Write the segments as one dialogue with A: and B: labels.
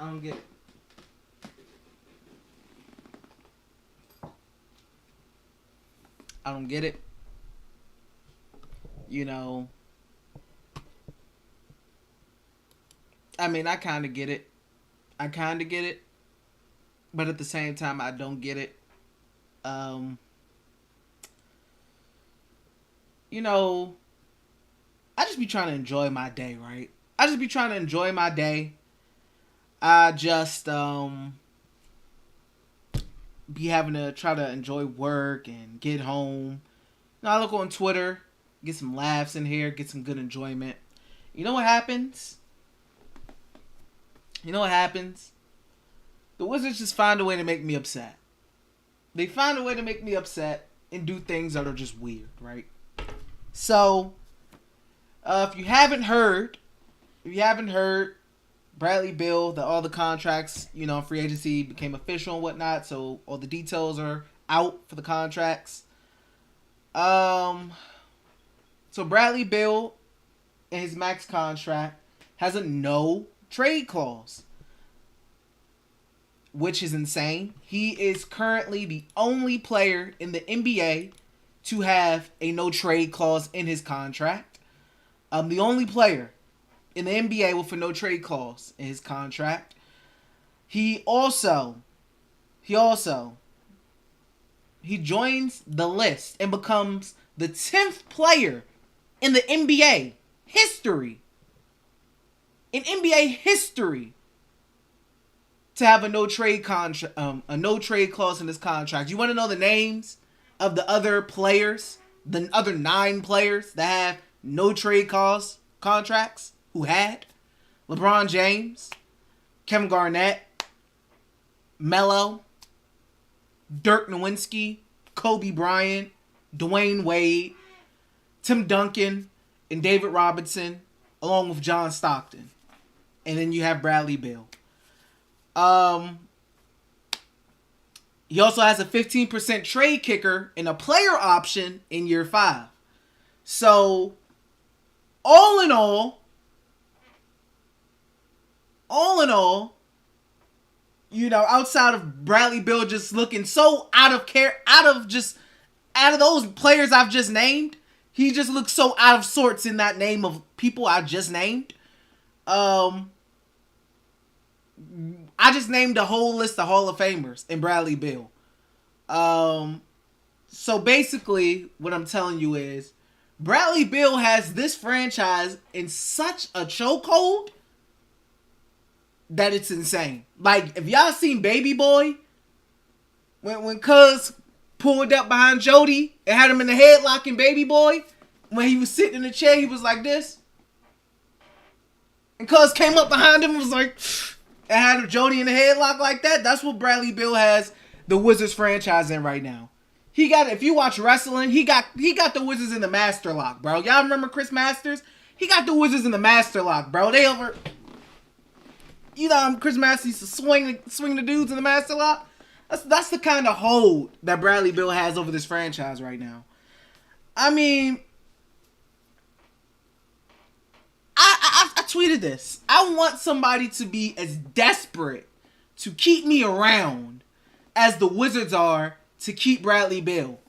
A: I don't get it. I don't get it. You know, I mean, I kind of get it. I kind of get it. But at the same time, I don't get it. Um, you know, I just be trying to enjoy my day, right? I just be trying to enjoy my day. I just be having to try to enjoy work and get home. I look on Twitter, get some laughs in here, get some good enjoyment. You know what happens? You know what happens? The Wizards just find a way to make me upset. They find a way to make me upset and do things that are just weird, right? So, if you haven't heard, Bradley Beal, all the contracts, free agency became official and whatnot. So all the details are out for the contracts. So Bradley Beal in his max contract has a no trade clause, which is insane. He is currently the only player in the NBA to have a no trade clause in his contract. The only player in the NBA with a no trade clause in his contract. He joins the list and becomes the 10th player in the NBA history. In NBA history to have a no trade clause in his contract. You want to know the names of the other players, the other 9 players that have no trade clause contracts? Who had? LeBron James, Kevin Garnett, Melo, Dirk Nowitzki, Kobe Bryant, Dwayne Wade, Tim Duncan, and David Robinson, along with John Stockton. And then you have Bradley Beal. He also has a 15% trade kicker and a player option in year 5. So, all in all, outside of Bradley Beal just looking so out of those players I've just named, he just looks so out of sorts in that name of people I just named. I just named a whole list of Hall of Famers in Bradley Beal. So basically, what I'm telling you is, Bradley Beal has this franchise in such a chokehold that it's insane. Like, if y'all seen Baby Boy, when Cuz pulled up behind Jody and had him in the headlock in Baby Boy, when he was sitting in the chair, he was like this. And Cuz came up behind him and was like, and had Jody in the headlock like that. That's what Bradley Beal has the Wizards franchise in right now. He got, if you watch wrestling, he got the Wizards in the Master Lock, bro. Y'all remember Chris Masters? He got the Wizards in the Master Lock, bro. They over... Chris Masters used to swing the dudes in the Master Lock. That's the kind of hold that Bradley Beal has over this franchise right now. I mean, I tweeted this. I want somebody to be as desperate to keep me around as the Wizards are to keep Bradley Beal.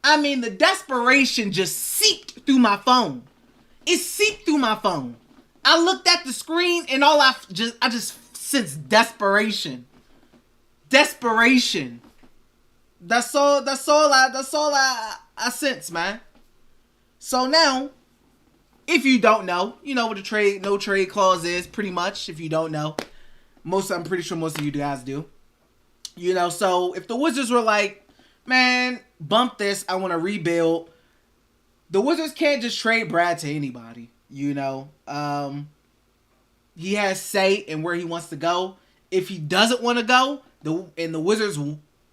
A: I mean, the desperation just seeped through my phone. It seeped through my phone. I looked at the screen and I just sensed desperation. Desperation. That's all I sense, man. So now, if you don't know, you know what the no trade clause is, pretty much. If you don't know, I'm pretty sure most of you guys do. So if the Wizards were like, man, bump this, I want to rebuild, the Wizards can't just trade Brad to anybody. He has say in where he wants to go. If he doesn't want to go, the Wizards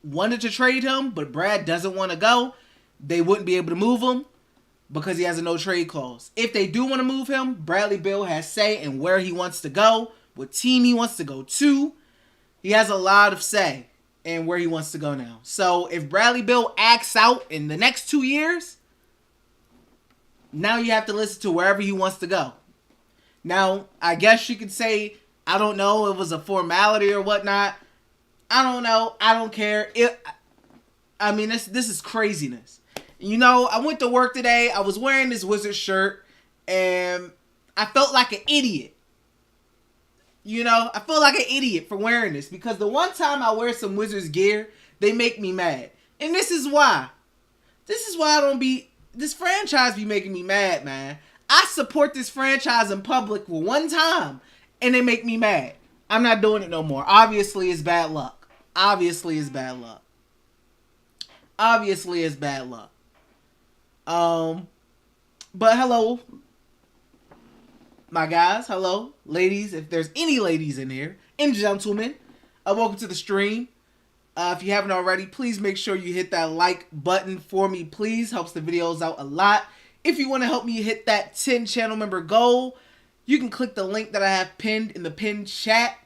A: wanted to trade him, but Brad doesn't want to go, they wouldn't be able to move him because he has a no trade clause. If they do want to move him, Bradley Beal has say in where he wants to go, what team he wants to go to. He has a lot of say in where he wants to go now. So if Bradley Beal acts out in the next 2 years, now you have to listen to wherever he wants to go. Now, I guess you could say I don't know. It was a formality or whatnot. I don't know. I don't care. I mean, this is craziness. You know, I went to work today. I was wearing this Wizards shirt, and I felt like an idiot. You know, I feel like an idiot for wearing this because the one time I wear some Wizards gear, they make me mad. And this is why. This is why I don't be... This franchise be making me mad, man. I support this franchise in public for one time, and they make me mad. I'm not doing it no more. Obviously, it's bad luck. Obviously, it's bad luck. Obviously, it's bad luck. But hello, my guys. Hello, ladies. If there's any ladies in here, and gentlemen, welcome to the stream. If you haven't already, please make sure you hit that like button for me, please. Helps the videos out a lot. If you want to help me hit that 10 channel member goal, you can click the link that I have pinned in the pinned chat.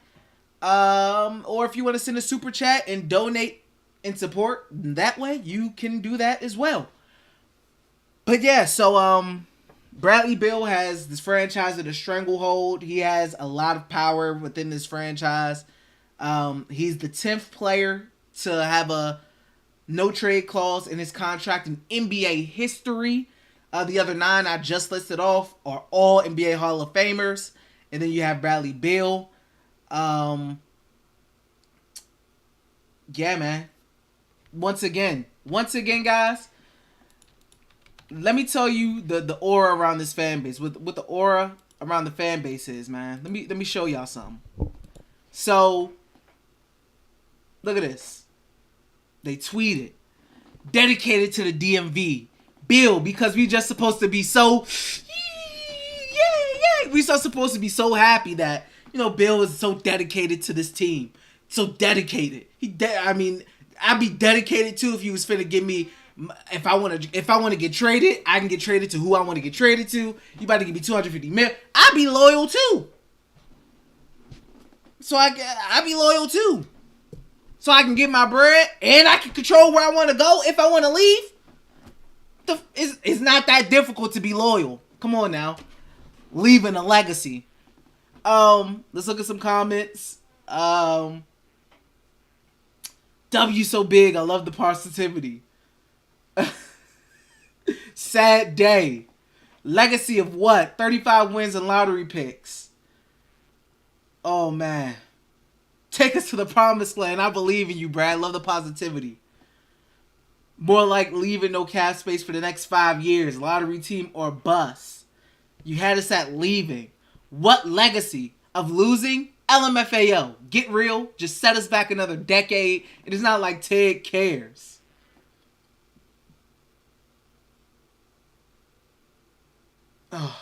A: Or if you want to send a super chat and donate and support, that way you can do that as well. But yeah, so Bradley Beal has this franchise in a stranglehold. He has a lot of power within this franchise. He's the 10th player to have a no trade clause in his contract in NBA history. The other 9 I just listed off are all NBA Hall of Famers. And then you have Bradley Beal. Yeah, man. Once again, guys, let me tell you the aura around this fan base. What the aura around the fan base is, man. Let me show y'all something. So, look at this. They tweeted, dedicated to the DMV. Bill, because we just supposed to be so, yeah. We so supposed to be so happy that, you know, Bill is so dedicated to this team. So dedicated. I mean, I'd be dedicated too if he was finna give me, if I want to get traded, I can get traded to who I want to get traded to. You about to give me 250 million. I'd be loyal too. So I'd be loyal too. So I can get my bread and I can control where I want to go if I want to leave. It's not that difficult to be loyal. Come on now. Leaving a legacy. Let's look at some comments. W so big. I love the positivity. Sad day. Legacy of what? 35 wins and lottery picks. Oh, man. Take us to the promised land. I believe in you, Brad. Love the positivity. More like leaving no cap space for the next 5 years. Lottery team or bust. You had us at leaving. What legacy of losing? LMFAO. Get real. Just set us back another decade. It is not like Ted cares. Oh.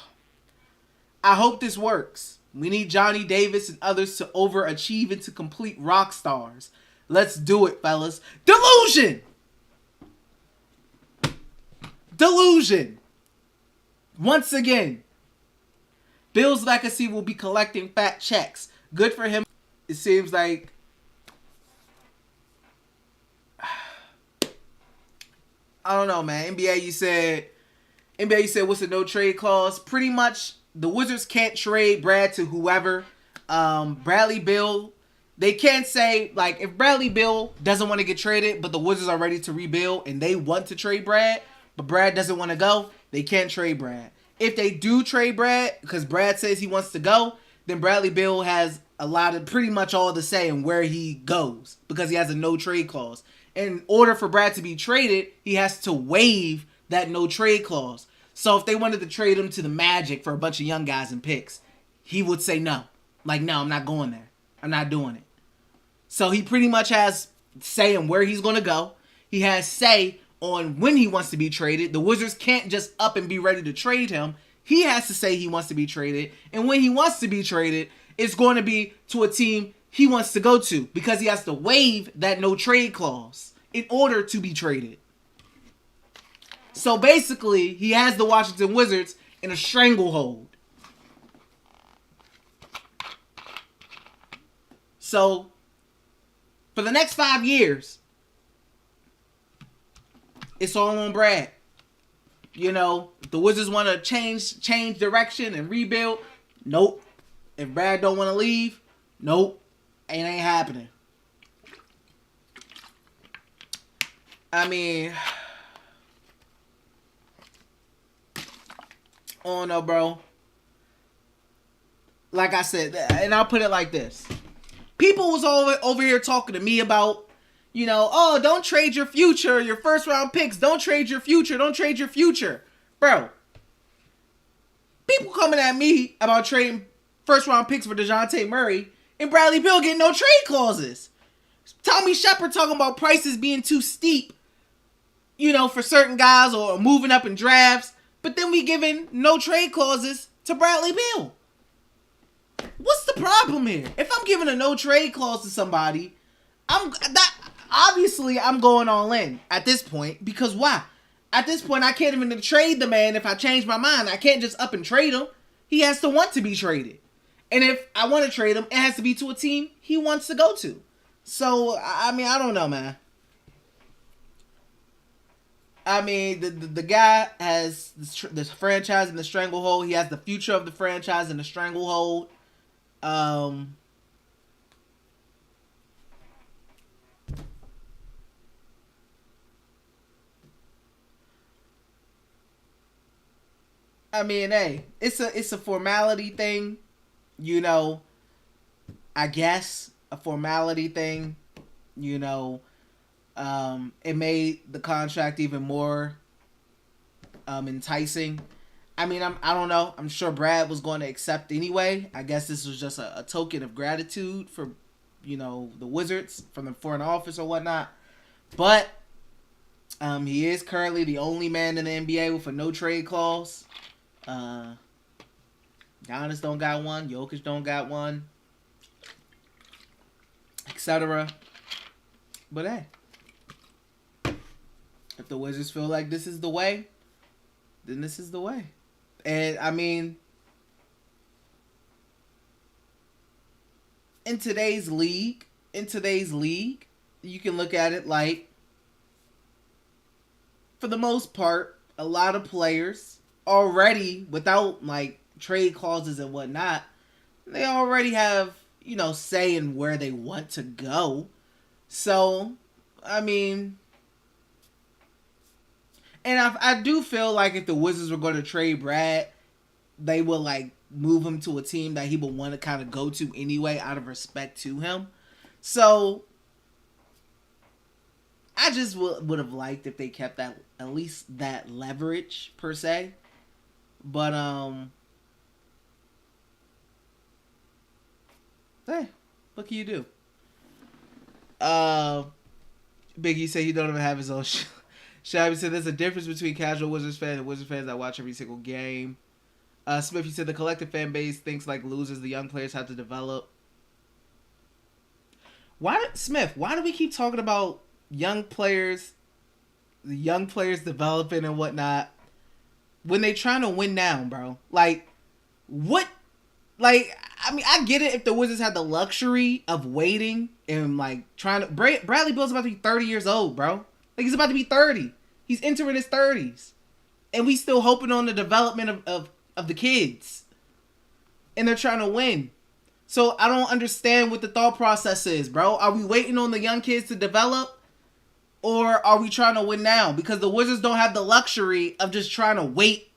A: I hope this works. We need Johnny Davis and others to overachieve and to complete rock stars. Let's do it, fellas. Delusion! Delusion! Once again, Bill's legacy will be collecting fat checks. Good for him. It seems like I don't know, man. NBA, you said what's the no trade clause? Pretty much the Wizards can't trade Brad to whoever. Bradley Beal, they can't say, like, if Bradley Beal doesn't want to get traded, but the Wizards are ready to rebuild and they want to trade Brad, but Brad doesn't want to go, they can't trade Brad. If they do trade Brad, because Brad says he wants to go, then Bradley Beal has a lot of, pretty much all to say in where he goes, because he has a no trade clause. In order for Brad to be traded, he has to waive that no trade clause. So if they wanted to trade him to the Magic for a bunch of young guys and picks, he would say no. Like, no, I'm not going there. I'm not doing it. So he pretty much has say in where he's going to go. He has say on when he wants to be traded. The Wizards can't just up and be ready to trade him. He has to say he wants to be traded. And when he wants to be traded, it's going to be to a team he wants to go to, because he has to waive that no trade clause in order to be traded. So basically, he has the Washington Wizards in a stranglehold. So, for the next 5 years, it's all on Brad. You know, if the Wizards want to change direction and rebuild, nope. If Brad don't want to leave, Nope. It ain't happening. I mean, oh no, bro. Like I said, and I'll put it like this. People was over here talking to me about, oh, don't trade your future, your first round picks. Don't trade your future. Don't trade your future. Bro, people coming at me about trading first round picks for DeJounte Murray and Bradley Beal getting no trade clauses. Tommy Sheppard talking about prices being too steep, for certain guys or moving up in drafts. But then we giving no trade clauses to Bradley Beal. What's the problem here? If I'm giving a no trade clause to somebody, I'm going all in at this point. Because why? At this point, I can't even trade the man if I change my mind. I can't just up and trade him. He has to want to be traded. And if I want to trade him, it has to be to a team he wants to go to. So, I don't know, man. The guy has this franchise in the stranglehold. He has the future of the franchise in the stranglehold. Hey, it's a formality thing, I guess a formality thing, it made the contract even more enticing. I don't know. I'm sure Brad was going to accept anyway. I guess this was just a token of gratitude for, the Wizards from the front office or whatnot. But he is currently the only man in the NBA with a no trade clause. Giannis don't got one. Jokic don't got one. Etc. But hey, if the Wizards feel like this is the way, then this is the way. And in today's league, you can look at it like, for the most part, a lot of players already, without like trade clauses and whatnot, they already have, say in where they want to go. So, and I do feel like if the Wizards were going to trade Brad, they would like move him to a team that he would want to kind of go to anyway, out of respect to him. So I just would have liked if they kept that, at least that leverage per se. But hey, what can you do? Biggie said he don't even have his own show. Shabby said there's a difference between casual Wizards fans and Wizards fans that watch every single game. Smith, he said the collective fan base thinks like losers, the young players have to develop. Why do we keep talking about young players, the young players developing and whatnot, when they trying to win now, bro? Like, what? Like, I get it if the Wizards had the luxury of waiting and like trying to. Bradley Beal's about to be 30 years old, bro. Like, he's about to be 30. He's entering his 30s. And we still hoping on the development of the kids. And they're trying to win. So I don't understand what the thought process is, bro. Are we waiting on the young kids to develop? Or are we trying to win now? Because the Wizards don't have the luxury of just trying to wait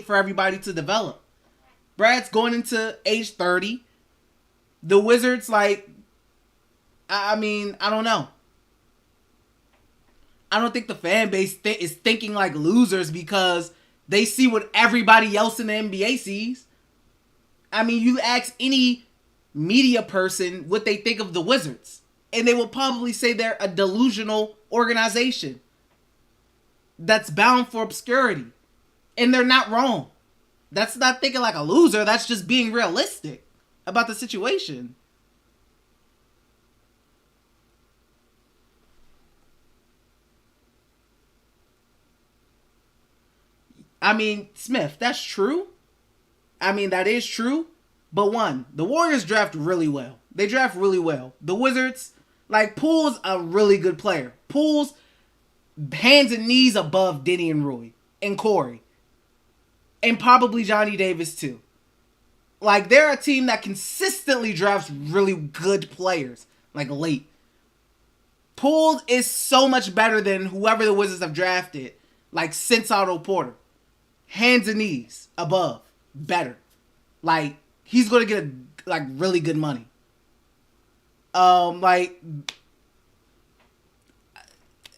A: for everybody to develop. Brad's going into age 30. The Wizards, like, I don't know. I don't think the fan base is thinking like losers because they see what everybody else in the NBA sees. You ask any media person what they think of the Wizards, and they will probably say they're a delusional organization that's bound for obscurity. And they're not wrong. That's not thinking like a loser. That's just being realistic about the situation. Smith, that's true. That is true. But one, the Warriors draft really well. They draft really well. The Wizards, like, Poole's a really good player. Poole's hands and knees above Deni and Rui and Corey. And probably Johnny Davis too. Like, they're a team that consistently drafts really good players, like, late. Poole is so much better than whoever the Wizards have drafted, like, since Otto Porter. Hands and knees above. Better. Like, he's going to get, like, really good money. Like,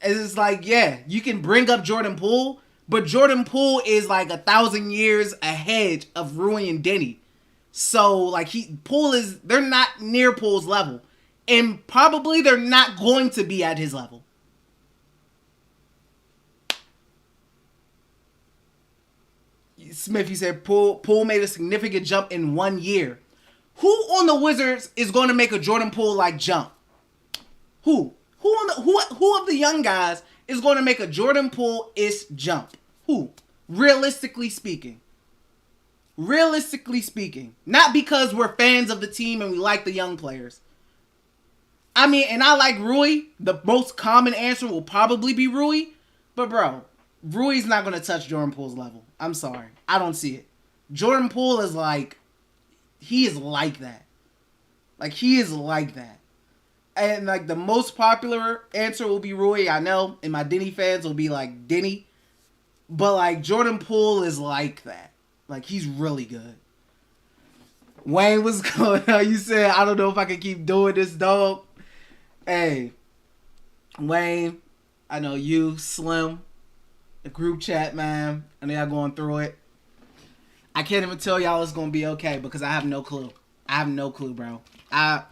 A: it's like, yeah, you can bring up Jordan Poole, but Jordan Poole is, like, 1,000 years ahead of Rui and Deni. So, like, they're not near Poole's level. And probably they're not going to be at his level. Smith, you said Poole made a significant jump in 1 year. Who on the Wizards is going to make a Jordan Poole-like jump? Who? Who of the young guys is going to make a Jordan Poole-ish jump? Who? Realistically speaking. Realistically speaking. Not because we're fans of the team and we like the young players. I mean, and I like Rui. The most common answer will probably be Rui. But, bro, Rui's not going to touch Jordan Poole's level. I'm sorry. I don't see it. Jordan Poole is like, he is like that. Like, he is like that. And, like, the most popular answer will be Rui, I know. And my Deni fans will be like, Deni. But, like, Jordan Poole is like that. Like, he's really good. Wayne, what's going on? You said, I don't know if I can keep doing this, dog. Hey, Wayne, I know you, Slim, the group chat, man. I know y'all going through it. I can't even tell y'all it's going to be okay because I have no clue. I have no clue, bro. I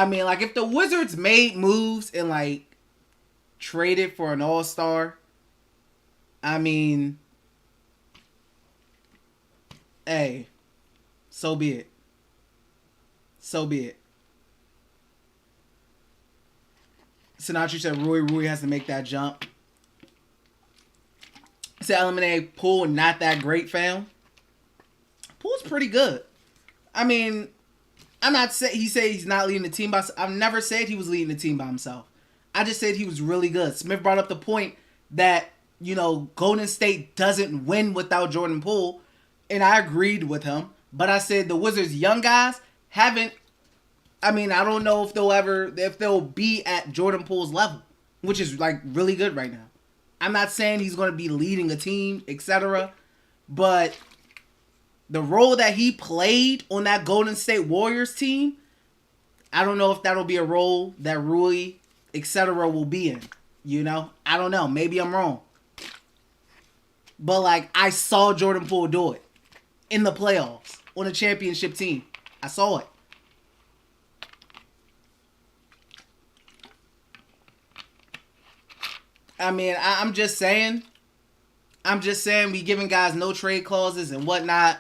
A: mean, like, if the Wizards made moves and, like, traded for an all-star, I mean, hey, so be it. So be it. Sinatra said Rui has to make that jump. Said eliminate Poole, not that great, fam. Poole's pretty good. I mean, I'm not saying he said he's not leading the team by. I've never said he was leading the team by himself. I just said he was really good. Smith brought up the point that, you know, Golden State doesn't win without Jordan Poole, and I agreed with him. But I said the Wizards' young guys haven't. I mean, I don't know if they'll be at Jordan Poole's level, which is, like, really good right now. I'm not saying he's going to be leading a team, etc. But the role that he played on that Golden State Warriors team, I don't know if that'll be a role that Rui, etc. will be in. You know? I don't know. Maybe I'm wrong. But, like, I saw Jordan Poole do it in the playoffs on a championship team. I saw it. I mean, I'm just saying we giving guys no trade clauses and whatnot.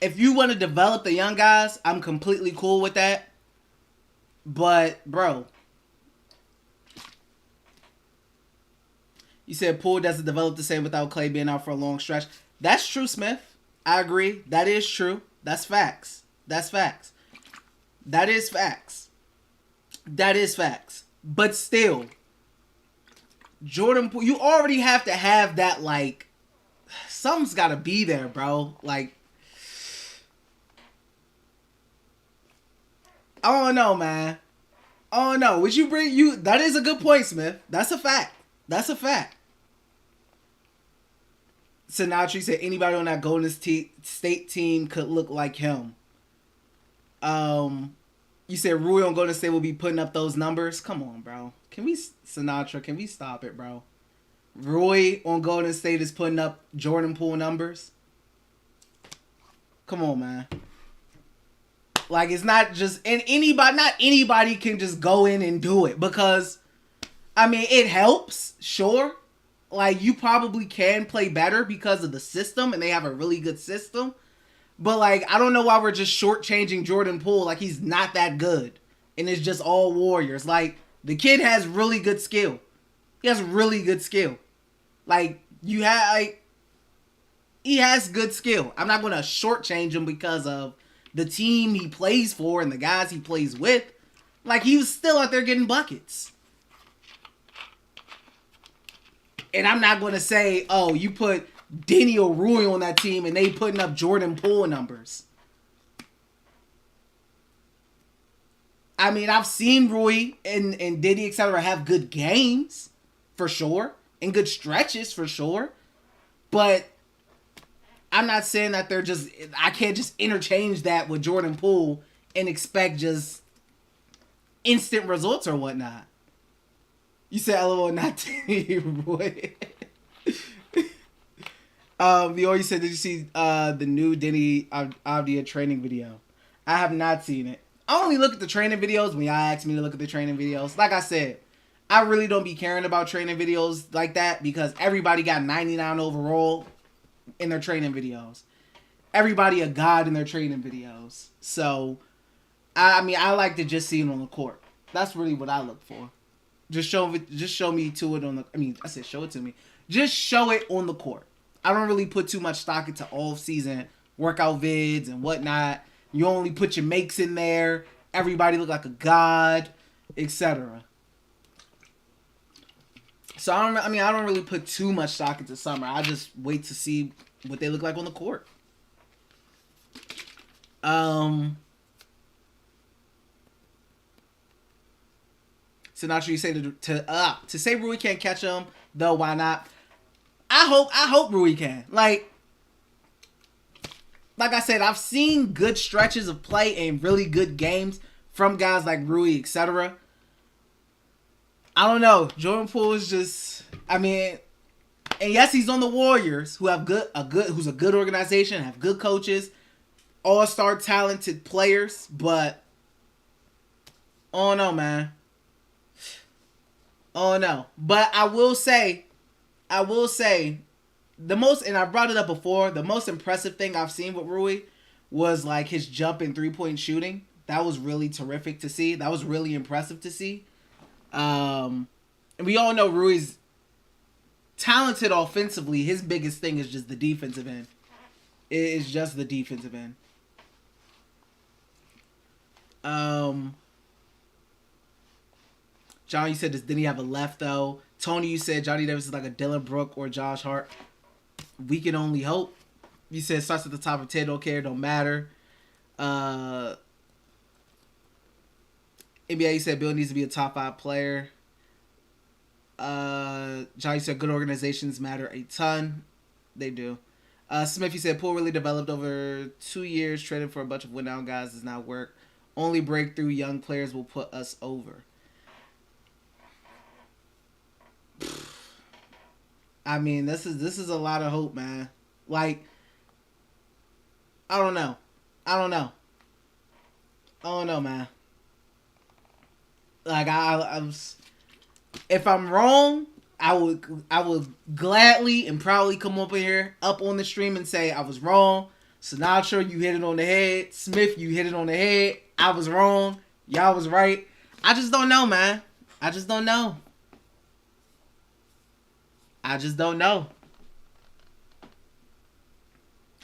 A: If you want to develop the young guys, I'm completely cool with that. But, bro, you said Poole doesn't develop the same without Clay being out for a long stretch. That's true, Smith. I agree. That is true. That's facts. That's facts. That is facts. That is facts. But still, Jordan Poole, you already have to have that, like, something's got to be there, bro. Like, I don't know, man. I don't know. Would you bring that is a good point, Smith. That's a fact. That's a fact. Sinatra said anybody on that Golden State team could look like him. You said Rui on Golden State will be putting up those numbers. Come on, bro. Can we stop it, bro? Rui on Golden State is putting up Jordan Poole numbers. Come on, man. Like, it's not just not anybody can just go in and do it because, I mean, it helps, sure. Like, you probably can play better because of the system, and they have a really good system. But, like, I don't know why we're just shortchanging Jordan Poole. Like, he's not that good. And it's just all Warriors. Like, the kid has really good skill. He has really good skill. Like, he has good skill. I'm not going to shortchange him because of the team he plays for and the guys he plays with. Like, he was still out there getting buckets. And I'm not going to say, oh, you put Deni or Rui on that team and they putting up Jordan Poole numbers. I mean, I've seen Rui and Deni, etc. have good games, for sure, and good stretches, for sure. But I'm not saying that I can't just interchange that with Jordan Poole and expect just instant results or whatnot. You said LOL, not Deni, Rui. You said, did you see the new Deni Avdia training video? I have not seen it. I only look at the training videos when y'all ask me to look at the training videos. Like I said, I really don't be caring about training videos like that because everybody got 99 overall in their training videos. Everybody a god in their training videos. So, I mean, I like to just see it on the court. That's really what I look for. Just show me to it on the. I mean, I said show it to me. Just show it on the court. I don't really put too much stock into off-season workout vids and whatnot. You only put your makes in there. Everybody look like a god, etc. So I don't really put too much stock into summer. I just wait to see what they look like on the court. Sinatra, you say to say Rui can't catch him though. Why not? I hope Rui can. Like I said, I've seen good stretches of play and really good games from guys like Rui, etc. I don't know. Jordan Poole is just, I mean, and yes, he's on the Warriors, who have who's a good organization, have good coaches, all-star talented players, but oh no, man. Oh no. But I will say the most, and I brought it up before, the most impressive thing I've seen with Rui was like his jump and 3-point shooting. That was really terrific to see. That was really impressive to see. And we all know Rui's talented offensively. His biggest thing is just the defensive end. It is just the defensive end. John, you said, didn't he have a left though? Tony, you said Johnny Davis is like a Dylan Brooke or Josh Hart. We can only hope. You said starts at the top of 10, don't care, don't matter. NBA, you said Bill needs to be a top 5 player. Johnny said good organizations matter a ton. They do. Smith, you said Poole really developed over 2 years. Trading for a bunch of win-down guys does not work. Only breakthrough young players will put us over. I mean, this is a lot of hope, man. Like, I don't know, man. Like, I was, if I'm wrong, I would gladly and proudly come up on the stream and say I was wrong. Sinatra, you hit it on the head. Smith, you hit it on the head. I was wrong. Y'all was right. I just don't know, man. I just don't know.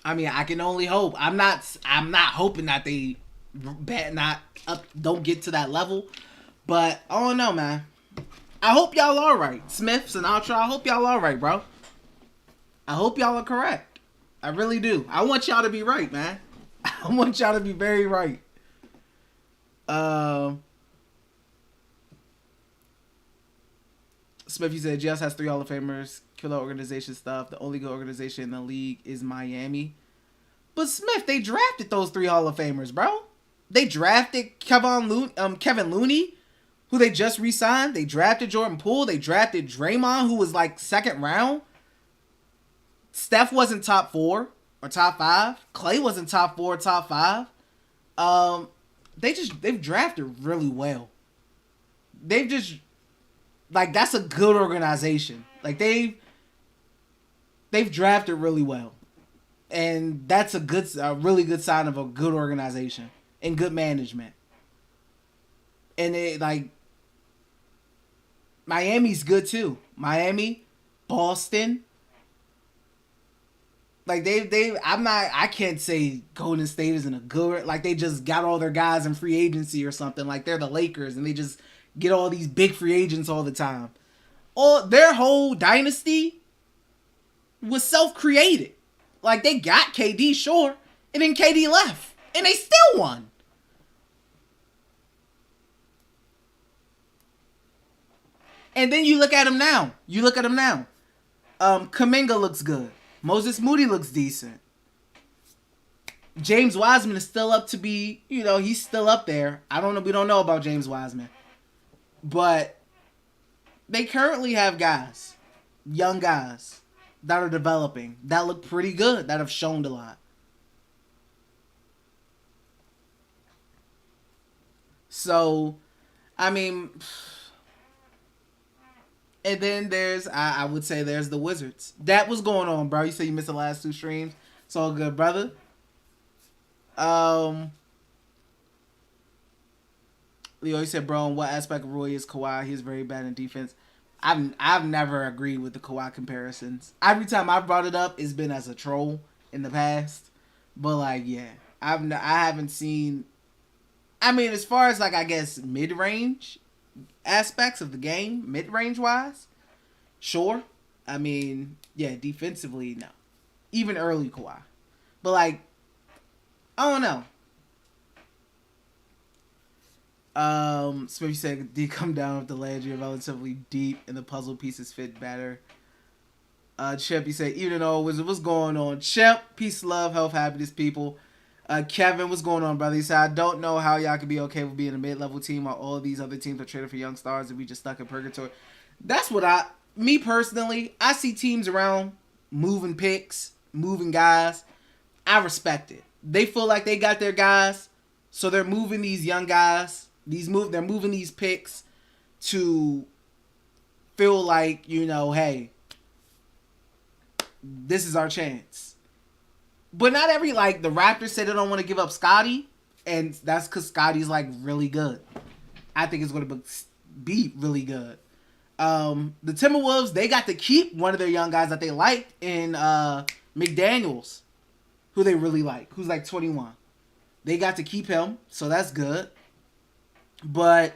A: I mean, I can only hope. I'm not hoping that they don't get to that level. But I don't know, man. I hope y'all are right. Smith, Sinatra, I hope y'all are right, bro. I hope y'all are correct. I really do. I want y'all to be right, man. I want y'all to be very right. Smith, you said GS has 3 Hall of Famers. Killer organization stuff. The only good organization in the league is Miami. But Smith, they drafted those 3 Hall of Famers, bro. They drafted Kevin Looney, who they just re-signed. They drafted Jordan Poole. They drafted Draymond, who was like 2nd round. Steph wasn't top 4 or top 5. Clay wasn't top 4 or top 5. They've drafted really well. They've just, like, that's a good organization. Like, they've drafted really well. And that's a really good sign of a good organization and good management. And it, like, Miami's good too. Miami, Boston. Like, I can't say Golden State isn't a good, like, they just got all their guys in free agency or something. Like, they're the Lakers and they just get all these big free agents all the time. Their whole dynasty was self-created. Like, they got KD, sure, and then KD left, and they still won. And then you look at him now. Kuminga looks good. Moses Moody looks decent. James Wiseman is still up to be, he's still up there. We don't know about James Wiseman. But they currently have guys, young guys, that are developing, that look pretty good, that have shown a lot. So, I mean, and then I would say there's the Wizards. That was going on, bro. You said you missed the last 2 streams. It's all good, brother. Leo, you said, bro, in what aspect of Rui is Kawhi? He's very bad in defense. I've never agreed with the Kawhi comparisons. Every time I brought it up, it's been as a troll in the past. But, like, yeah. I haven't seen... I mean, as far as, like, I guess, mid-range aspects of the game, mid-range wise, sure. I mean, yeah, defensively, no. Even early Kawhi. But, like, I don't know. Smith said, "D come down with the ledge. You're relatively deep, and the puzzle pieces fit better." Chip, he said, "Even though what's going on?" Chip, peace, love, health, happiness, people. Kevin, what's going on, brother? He said, "I don't know how y'all could be okay with being a mid-level team while all these other teams are traded for young stars and we just stuck in purgatory." That's what me personally, I see teams around moving picks, moving guys. I respect it. They feel like they got their guys, so they're moving these young guys. They're moving these picks to feel like, hey, this is our chance. But not every, like, the Raptors said they don't want to give up Scotty, and that's because Scotty's, like, really good. I think it's going to be really good. The Timberwolves, they got to keep one of their young guys that they liked in McDaniels, who they really like, who's like 21. They got to keep him, so that's good. But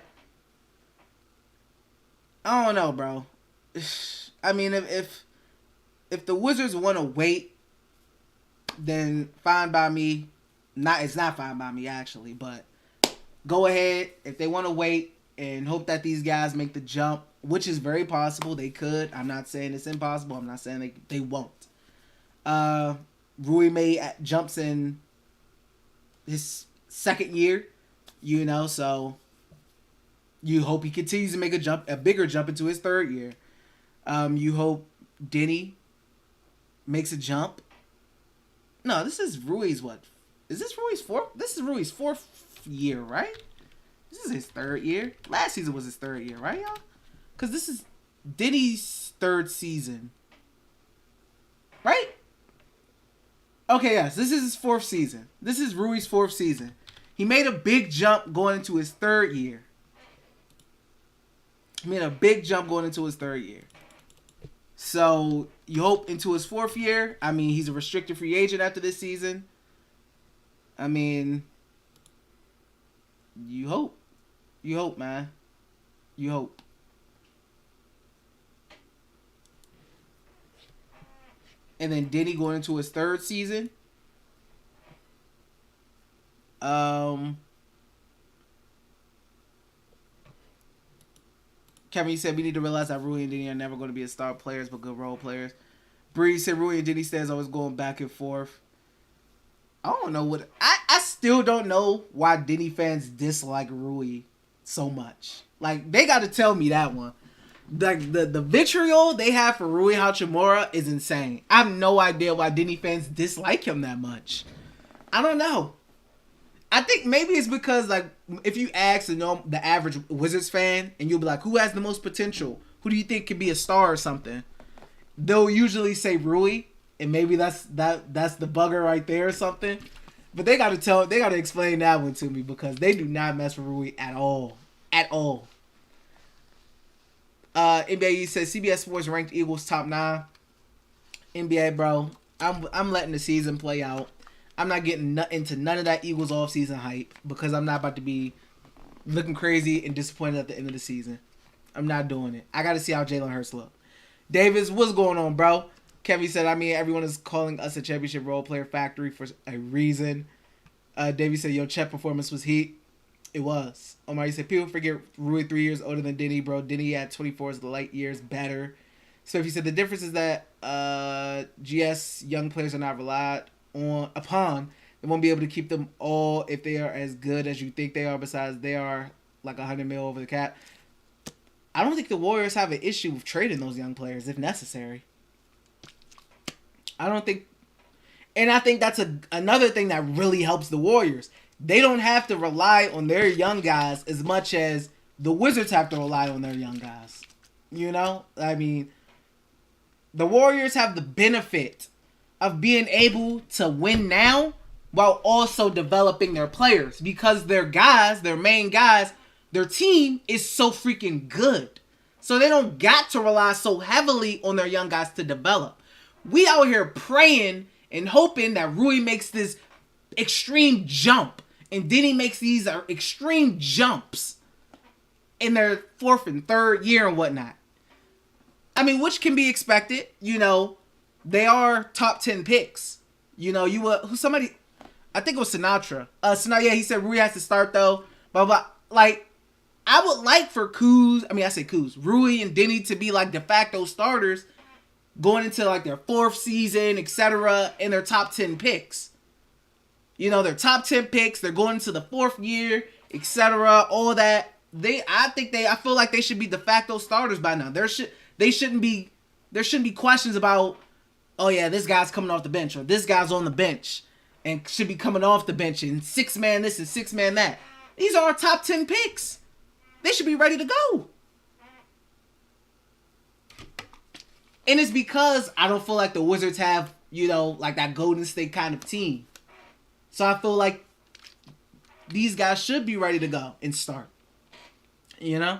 A: I don't know, bro. I mean, if the Wizards want to wait, then fine by me. It's not fine by me, actually, but go ahead. If they want to wait and hope that these guys make the jump, which is very possible, they could. I'm not saying it's impossible. I'm not saying they won't. Rui May jumps in his second year, so you hope he continues to make a bigger jump into his third year. You hope Deni makes a jump. No, this is Rui's what? Is this Rui's fourth? This is Rui's 4th year, right? This is his 3rd year. Last season was his 3rd year, right, y'all? Because this is Deni's 3rd season. Right? Okay, yes. This is his 4th season. This is Rui's 4th season. He made a big jump going into his 3rd year. So, you hope into his 4th year. I mean, he's a restricted free agent after this season. I mean, you hope. You hope, man. You hope. And then Deni going into his 3rd season. Kevin, you said we need to realize that Rui and Deni are never going to be star players, but good role players. Bree said Rui and Deni stands always going back and forth. I don't know what... I still don't know why Deni fans dislike Rui so much. Like, they got to tell me that one. Like, the vitriol they have for Rui Hachimura is insane. I have no idea why Deni fans dislike him that much. I don't know. I think maybe it's because, like, if you ask the average Wizards fan, and you'll be like, who has the most potential? Who do you think could be a star or something? They'll usually say Rui, and maybe that's the bugger right there or something. But they gotta explain that one to me, because they do not mess with Rui at all. At all. NBA says CBS Sports ranked Eagles top 9. NBA, bro, I'm letting the season play out. I'm not getting into none of that Eagles offseason hype, because I'm not about to be looking crazy and disappointed at the end of the season. I'm not doing it. I got to see how Jalen Hurts look. Davis, what's going on, bro? Kevin said, I mean, everyone is calling us a championship role player factory for a reason. Davey said, yo, Chet performance was heat. It was. Omar, you said, people forget Rui 3 years older than Deni, bro. Deni at 24 is the light years better. So if you said the difference is that GS young players are not relied upon, they won't be able to keep them all if they are as good as you think they are. Besides, they are like 100 mil over the cap. I don't think the Warriors have an issue with trading those young players if necessary. I don't think, and I think that's another thing that really helps the Warriors. They don't have to rely on their young guys as much as the Wizards have to rely on their young guys. You know, I mean, the Warriors have the benefit of being able to win now while also developing their players because their guys, their main guys, their team is so freaking good. So they don't got to rely so heavily on their young guys to develop. We out here praying and hoping that Rui makes this extreme jump and Deni makes these extreme jumps in their 4th and 3rd year and whatnot. I mean, which can be expected. You know, they are top 10 picks. You know, somebody, I think it was Sinatra. Yeah, he said Rui has to start though. Blah, blah. Like, I would like for Rui and Deni to be like de facto starters going into like their 4th season, etc. and their top 10 picks. You know, their top 10 picks, they're going into the 4th year, etc. All that. I feel like they should be de facto starters by now. There shouldn't be questions about, oh yeah, this guy's coming off the bench or this guy's on the bench and should be coming off the bench and 6-man this and 6-man that. These are our top 10 picks. They should be ready to go. And it's because I don't feel like the Wizards have, you know, like that Golden State kind of team. So I feel like these guys should be ready to go and start. You know?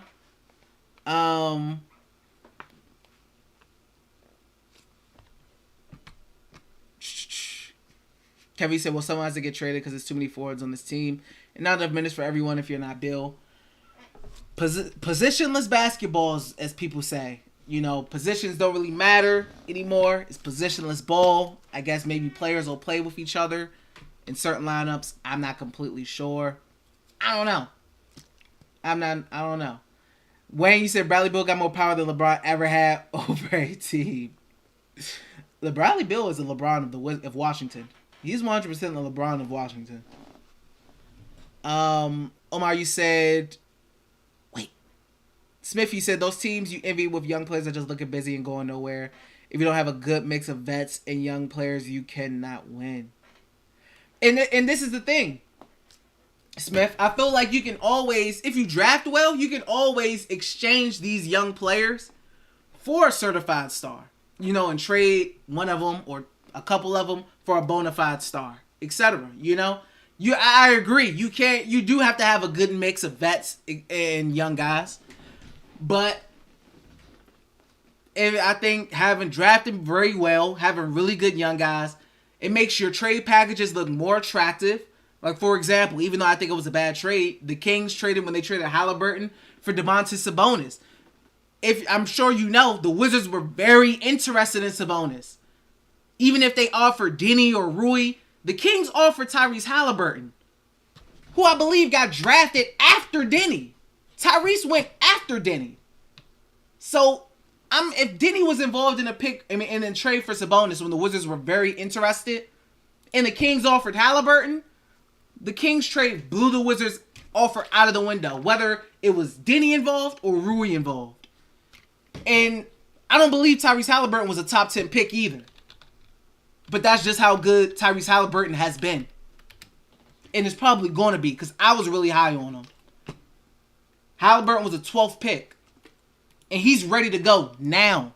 A: Kevin said, well, someone has to get traded because there's too many forwards on this team. And not enough minutes for everyone if you're not Beal. Positionless basketballs, as people say. You know, positions don't really matter anymore. It's positionless ball. I guess maybe players will play with each other in certain lineups. I'm not completely sure. I don't know. I don't know. Wayne, you said Bradley Beal got more power than LeBron ever had over a team. Bradley Beal is the LeBron of Washington. He's 100% the LeBron of Washington. Omar, you said... Wait. Smith, you said those teams you envy with young players are just looking busy and going nowhere. If you don't have a good mix of vets and young players, you cannot win. And this is the thing, Smith. I feel like you can always, if you draft well, you can always exchange these young players for a certified star. You know, and trade one of them or a couple of them for a bona fide star, etc. You know, I agree. You do have to have a good mix of vets and young guys, but I think having drafted very well, having really good young guys, it makes your trade packages look more attractive. Like, for example, even though I think it was a bad trade, the Kings traded when they traded Halliburton for Domantas Sabonis. I'm sure you know, the Wizards were very interested in Sabonis. Even if they offered Deni or Rui, the Kings offered Tyrese Halliburton, who I believe got drafted after Deni. Tyrese went after Deni. So, if Deni was involved in in a trade for Sabonis when the Wizards were very interested, and the Kings offered Halliburton, the Kings trade blew the Wizards offer out of the window, whether it was Deni involved or Rui involved. And I don't believe Tyrese Halliburton was a top 10 pick either. But that's just how good Tyrese Halliburton has been. And it's probably going to be, because I was really high on him. Halliburton was a 12th pick. And he's ready to go now.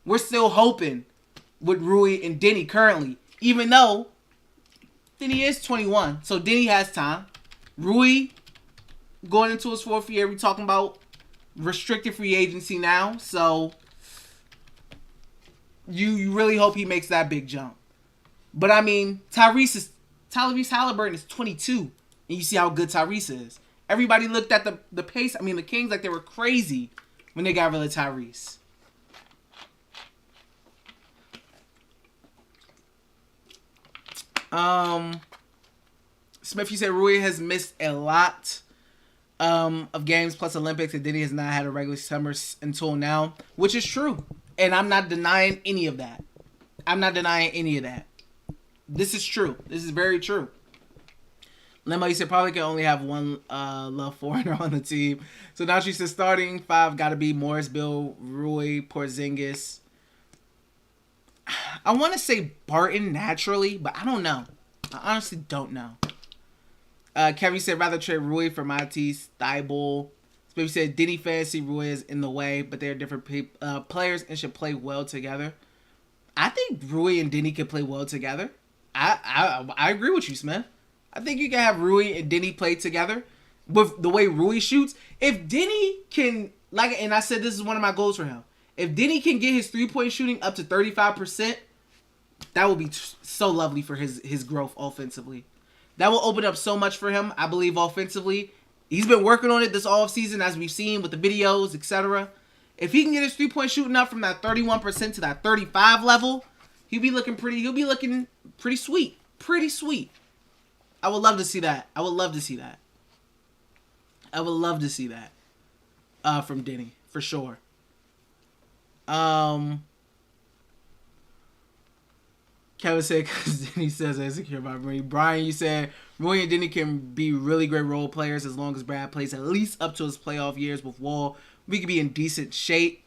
A: We're still hoping with Rui and Deni currently. Even though Deni is 21. So Deni has time. Rui going into his 4th year. We're talking about restricted free agency now. So you really hope he makes that big jump. But I mean, Tyrese Halliburton is 22. And you see how good Tyrese is. Everybody looked at the pace. I mean, the Kings like they were crazy when they got rid of Tyrese. Smith, you said Rui has missed a lot of games plus Olympics, and Deni has not had a regular summer until now, which is true. And I'm not denying any of that. This is true. This is very true. Lemo, you said probably can only have one love foreigner on the team. So now she says starting five got to be Morris, Beal, Rui, Porzingis. I want to say Barton naturally, but I don't know. I honestly don't know. Kevin said rather trade Rui for Matisse, Thibault. Baby said Deni fantasy Rui is in the way, but they're different players and should play well together. I think Rui and Deni can play well together. I agree with you, Smith. I think you can have Rui and Deni play together with the way Rui shoots. If Deni can, and I said this is one of my goals for him. If Deni can get his 3-point shooting up to 35%, that would be so lovely for his growth offensively. That will open up so much for him, I believe, offensively. He's been working on it this offseason, as we've seen with the videos, etc. If he can get his 3-point shooting up from that 31% to that 35 level, he'll be looking pretty sweet. Pretty sweet. I would love to see that. From Deni, for sure. Kevin said, because Deni says insecure about Rui. Brian, you said Rui and Deni can be really great role players as long as Brad plays at least up to his playoff years with Wall. We could be in decent shape.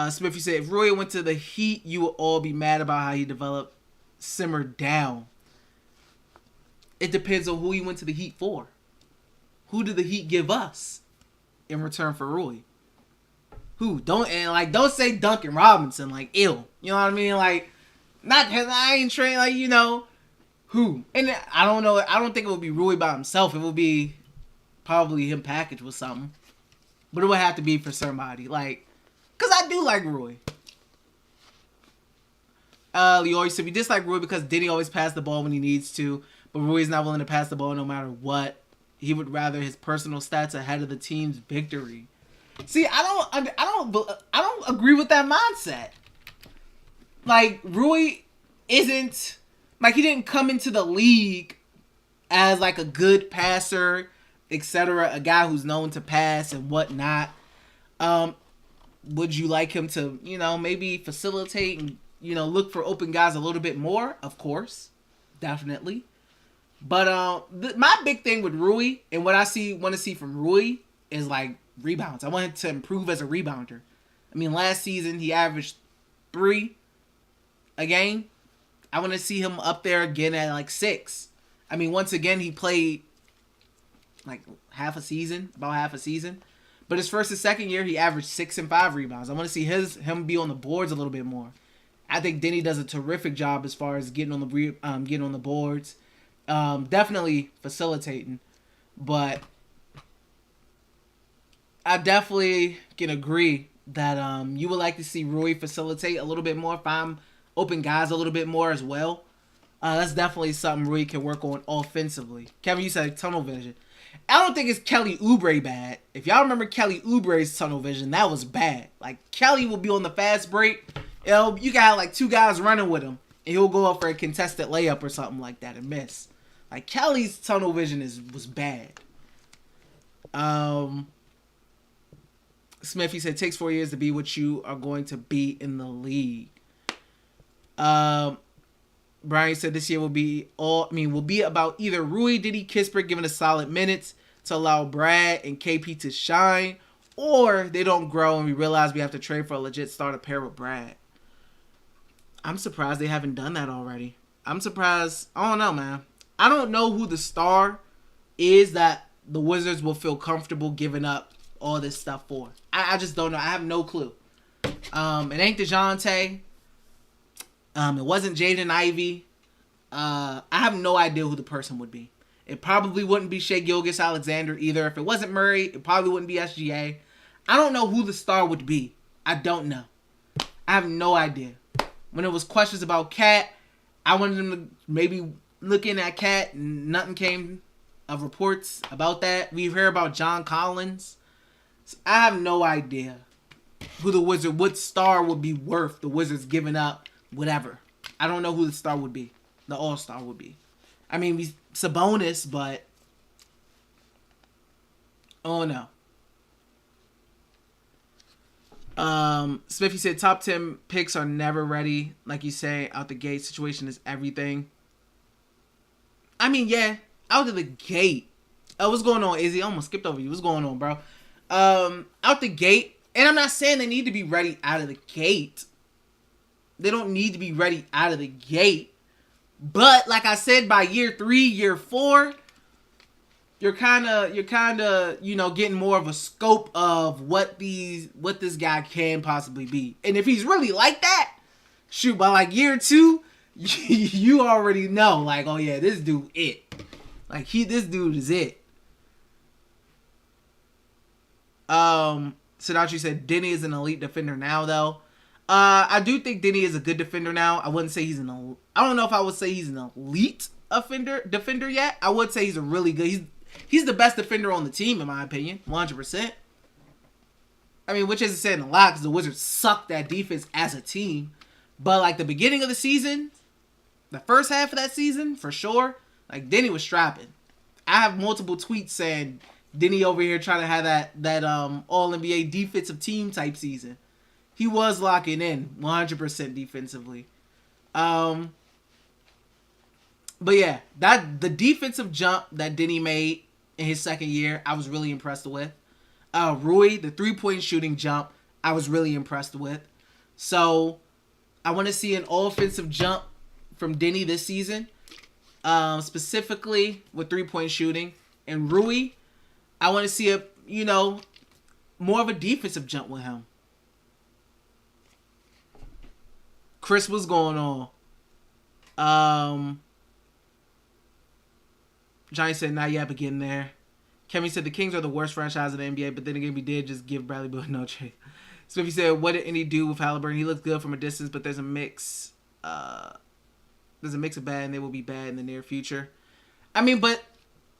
A: Smith, you said if Rui went to the Heat, you would all be mad about how he developed. Simmer down. It depends on who he went to the Heat for. Who did the Heat give us in return for Rui? Who? Don't say Duncan Robinson, ill. You know what I mean? Not because I ain't trained, who? And I don't know. I don't think it would be Rui by himself. It would be probably him packaged with something. But it would have to be for somebody. Because I do like Rui. Leroy said, we dislike Rui because Deni always pass the ball when he needs to. But Rui's not willing to pass the ball no matter what. He would rather his personal stats ahead of the team's victory. See, I don't agree with that mindset. Rui isn't he didn't come into the league as a good passer, etc. A guy who's known to pass and whatnot. Would you like him to, maybe facilitate and look for open guys a little bit more? Of course, definitely. But my big thing with Rui and what I want to see from Rui is rebounds. I want him to improve as a rebounder. I mean, last season he averaged 3 a game. I want to see him up there again at 6. I mean, once again he played about half a season. But his first and second year he averaged 6 and 5 rebounds. I want to see him be on the boards a little bit more. I think Deni does a terrific job as far as getting on the boards. Definitely facilitating, but I definitely can agree that you would like to see Rui facilitate a little bit more, find open guys a little bit more as well. That's definitely something Rui can work on offensively. Kevin, you said tunnel vision. I don't think it's Kelly Oubre bad. If y'all remember Kelly Oubre's tunnel vision, that was bad. Kelly will be on the fast break. You got 2 guys running with him, and he'll go up for a contested layup or something like that and miss. Kelly's tunnel vision was bad. Smith, he said, it takes 4 years to be what you are going to be in the league. Brian said this year will be about either Rui, Deni, Kispert giving us solid minutes to allow Brad and KP to shine, or they don't grow and we realize we have to trade for a legit starter pair with Brad. I'm surprised they haven't done that already. I'm surprised. I don't know, man. I don't know who the star is that the Wizards will feel comfortable giving up all this stuff for. I just don't know. I have no clue. It ain't DeJounte. It wasn't Jaden Ivey. I have no idea who the person would be. It probably wouldn't be Shai Gilgeous-Alexander either. If it wasn't Murray, it probably wouldn't be SGA. I don't know who the star would be. I don't know. I have no idea. When it was questions about Cat, I wanted them to maybe looking at Cat, and nothing came of reports about that. We hear about John Collins. So I have no idea who the Wizard, what star would be worth the Wizards giving up whatever. I don't know who the star would be. The all-star would be. I mean, it's a bonus, but oh no. Smithy said top 10 picks are never ready. Like you say, out the gate, situation is everything. I mean, yeah, out of the gate. What's going on, Izzy? I almost skipped over you. What's going on, bro? Out the gate, and I'm not saying they need to be ready out of the gate. They don't need to be ready out of the gate. But like I said, by year 3, year 4, you're kind of getting more of a scope of what this guy can possibly be. And if he's really like that, shoot, by like year 2, you already know, like, oh yeah, this dude it. Like this dude is it. Sadachi said Deni is an elite defender now, though. I do think Deni is a good defender now. I wouldn't say I don't know if I would say he's an elite defender yet. I would say he's a really good. He's the best defender on the team, in my opinion, 100%. I mean, which isn't saying a lot because the Wizards sucked at defense as a team. But like the beginning of the season, the first half of that season, for sure, like Deni was strapping. I have multiple tweets saying Deni over here trying to have that All NBA defensive team type season. He was locking in 100% defensively. But yeah, the defensive jump that Deni made in his second year, I was really impressed with. Rui, the 3-point shooting jump, I was really impressed with. So I want to see an offensive jump from Deni this season, specifically with 3-point shooting. And Rui, I want to see more of a defensive jump with him. Chris, what's going on? Johnny said, not yet, but getting there. Kevin said, the Kings are the worst franchise in the NBA, but then again, we did just give Bradley Beal no trade. Smithy said, what did Indy do with Halliburton? He looks good from a distance, but there's a mix. There's a mix of bad, and they will be bad in the near future. I mean, but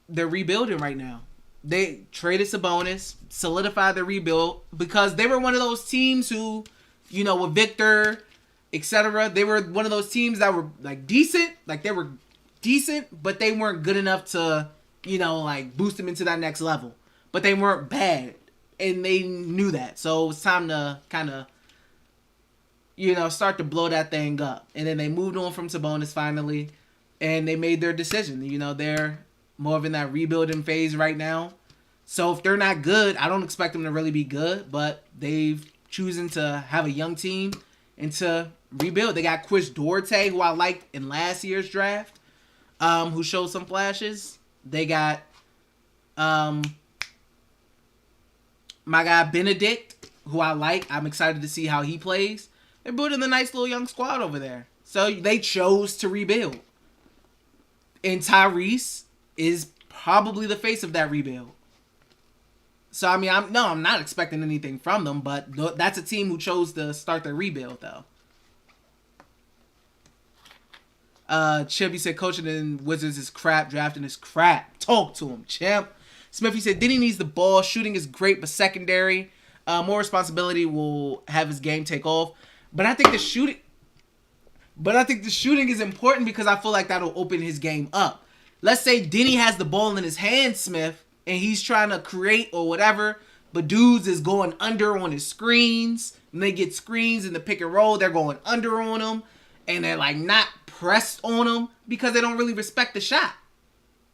A: they're rebuilding right now. They traded Sabonis, solidified their rebuild, because they were one of those teams who, with Victor, etc. They were one of those teams that were like decent. Like they were decent, but they weren't good enough to, like boost them into that next level. But they weren't bad. And they knew that. So it was time to kind of, start to blow that thing up. And then they moved on from Sabonis finally. And they made their decision. They're more of in that rebuilding phase right now. So if they're not good, I don't expect them to really be good. But they've chosen to have a young team and to rebuild. They got Chris Duarte, who I liked in last year's draft, who showed some flashes. They got my guy Benedict, who I like. I'm excited to see how he plays. They're building a nice little young squad over there. So they chose to rebuild. And Tyrese is probably the face of that rebuild. So, I mean, I'm not expecting anything from them, but that's a team who chose to start their rebuild, though. Chip, said coaching in Wizards is crap, drafting is crap. Talk to him, champ. Smith, said Deni needs the ball. Shooting is great, but secondary. More responsibility will have his game take off. But I think the shooting is important because I feel like that'll open his game up. Let's say Deni has the ball in his hand, Smith, and he's trying to create or whatever, but dudes is going under on his screens, and they get screens in the pick and roll, they're going under on him, and they're like not pressed on him because they don't really respect the shot.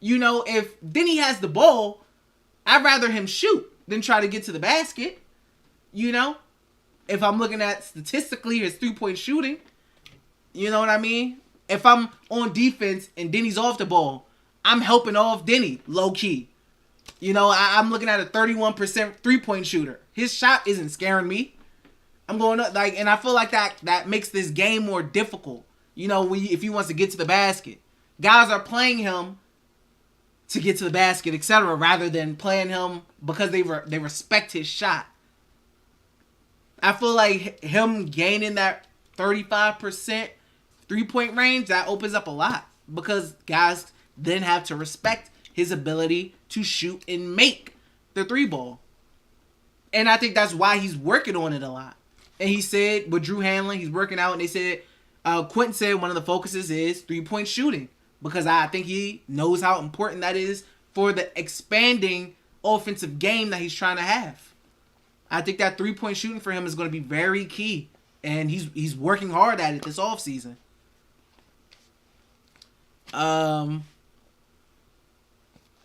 A: If Deni has the ball, I'd rather him shoot than try to get to the basket. If I'm looking at statistically his 3-point shooting, you know what I mean? If I'm on defense and Denny's off the ball, I'm helping off Deni, low key. I'm looking at a 31% 3-point shooter. His shot isn't scaring me. I'm going up, and I feel like that makes this game more difficult. If he wants to get to the basket, guys are playing him to get to the basket, etc., rather than playing him because they respect his shot. I feel like him gaining that 35% 3-point range, that opens up a lot because guys then have to respect his ability to shoot and make the 3-ball. And I think that's why he's working on it a lot. And he said with Drew Hanlon, he's working out, and they said, Quentin said one of the focuses is 3-point shooting. because I think he knows how important that is for the expanding offensive game that he's trying to have. I think that 3-point shooting for him is going to be very key, and he's working hard at it this offseason.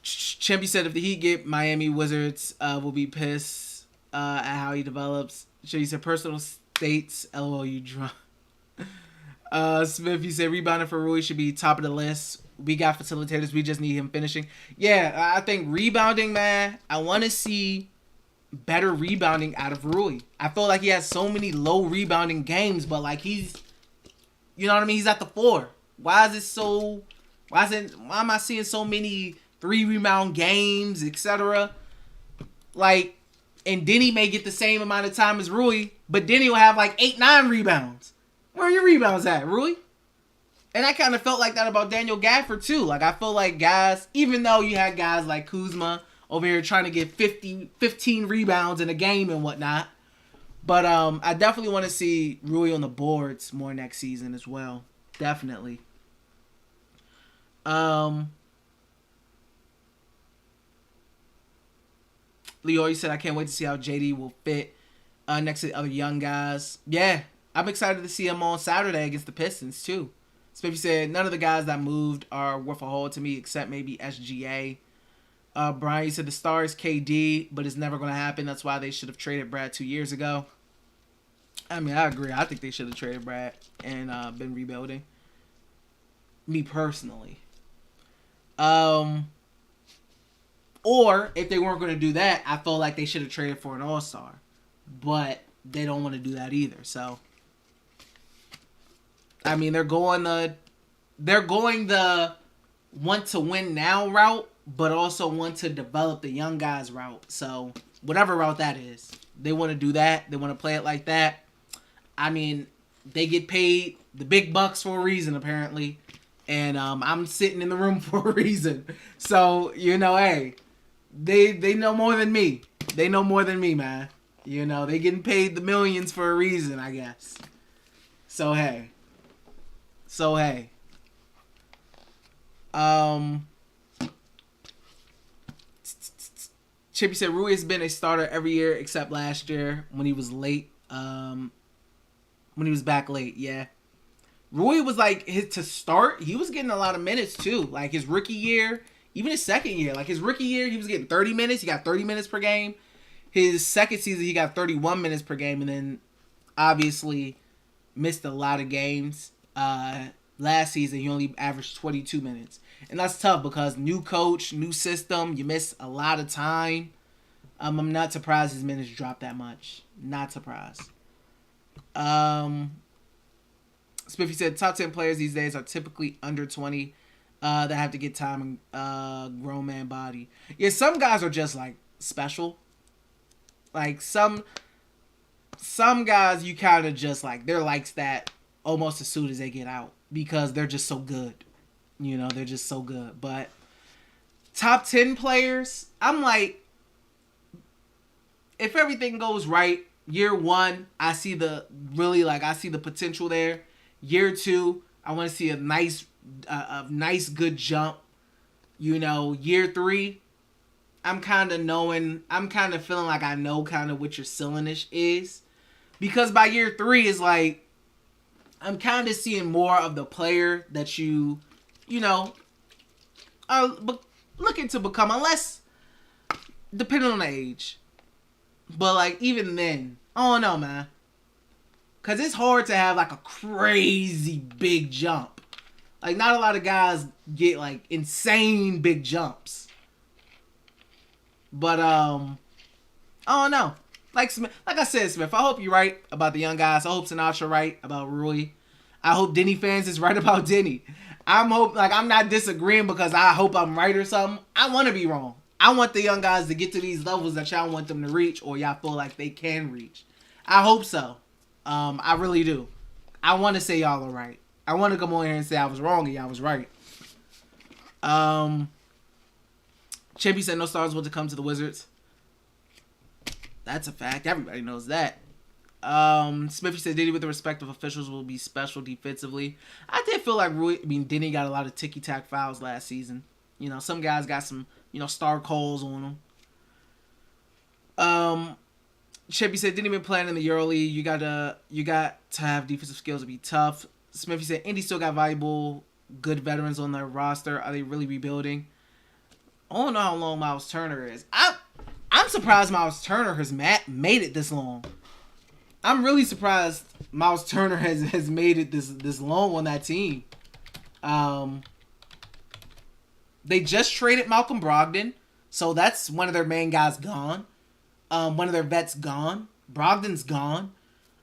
A: Champy said if the Heat get Miami, Wizards will be pissed at how he develops. He said personal states, LOL, you drunk. Smith, he said rebounding for Rui should be top of the list. We got facilitators. We just need him finishing. Yeah, I think rebounding, man. I want to see better rebounding out of Rui. I feel like he has so many low rebounding games, but like he's, you know what I mean? He's at the 4. Why am I seeing so many 3 rebound games, etc.? Like, and Deni may get the same amount of time as Rui, but Deni will have like 8-9 rebounds. Where are your rebounds at, Rui? And I kind of felt like that about Daniel Gafford too. Like, I feel like guys, even though you had guys like Kuzma over here trying to get 15 rebounds in a game and whatnot, but I definitely want to see Rui on the boards more next season as well. Definitely. Leo, you said I can't wait to see how JD will fit next to the other young guys. Yeah, I'm excited to see him on Saturday against the Pistons too. Spiffy said none of the guys that moved are worth a hold to me except maybe SGA. Brian, you said the star is KD, but it's never going to happen. That's why they should have traded Brad 2 years ago. I mean, I agree. I think they should have traded Brad and been rebuilding. Me personally. Or if they weren't going to do that, I felt like they should have traded for an all-star. But they don't want to do that either. So, I mean, they're going the want to win now route, but also want to develop the young guys route. So, whatever route that is, they want to do that. They want to play it like that. I mean, they get paid the big bucks for a reason, apparently. And I'm sitting in the room for a reason. So, you know, hey, they know more than me. They know more than me, man. You know, they getting paid the millions for a reason, I guess. So, hey. Chippy said Rui has been a starter every year except last year when he was late. When he was back late, yeah. Rui was like to start, he was getting a lot of minutes too. Like his rookie year, even his second year. Like his rookie year, he was getting 30 minutes. He got 30 minutes per game. His second season, he got 31 minutes per game, and then obviously missed a lot of games. Last season, he only averaged 22 minutes. And that's tough because new coach, new system, you miss a lot of time. I'm not surprised his minutes dropped that much. Not surprised. Spiffy said top 10 players these days are typically under 20 that have to get time and grown man body. Yeah, some guys are just like special. Like some guys you kind of just like, they're like that almost as soon as they get out because they're just so good. You know, they're just so good. But top 10 players, I'm like, if everything goes right, year 1, I see the potential there. Year 2, I want to see a nice good jump. You know, year 3, I'm kind of feeling like I know kind of what your ceiling-ish is. Because by year 3 is like, I'm kind of seeing more of the player that you know, are looking to become, unless, depending on the age. But like, even then, I don't know, man. Because it's hard to have like a crazy big jump. Like, not a lot of guys get like insane big jumps. But, I don't know. Like I said, Smith, I hope you're right about the young guys. I hope Sinatra right about Rui. I hope Deni fans is right about Deni. I'm not disagreeing because I hope I'm right or something. I want to be wrong. I want the young guys to get to these levels that y'all want them to reach, or y'all feel like they can reach. I hope so. I really do. I want to say y'all are right. I want to come on here and say I was wrong and y'all was right. Chimpy said no stars want to come to the Wizards. That's a fact. Everybody knows that. Smith, he said Diddy with the respect of officials will be special defensively. I did feel like Diddy got a lot of ticky-tack fouls last season. You know, some guys got some, star calls on them. Chippy said Diddy been playing in the EuroLeague. You got to have defensive skills to be tough. Smith, he said Indy still got valuable, good veterans on their roster. Are they really rebuilding? I don't know how long Miles Turner is. I'm surprised Miles Turner has made it this long. I'm really surprised Miles Turner has made it this long on that team. They just traded Malcolm Brogdon, so that's one of their main guys gone. One of their vets gone. Brogdon's gone.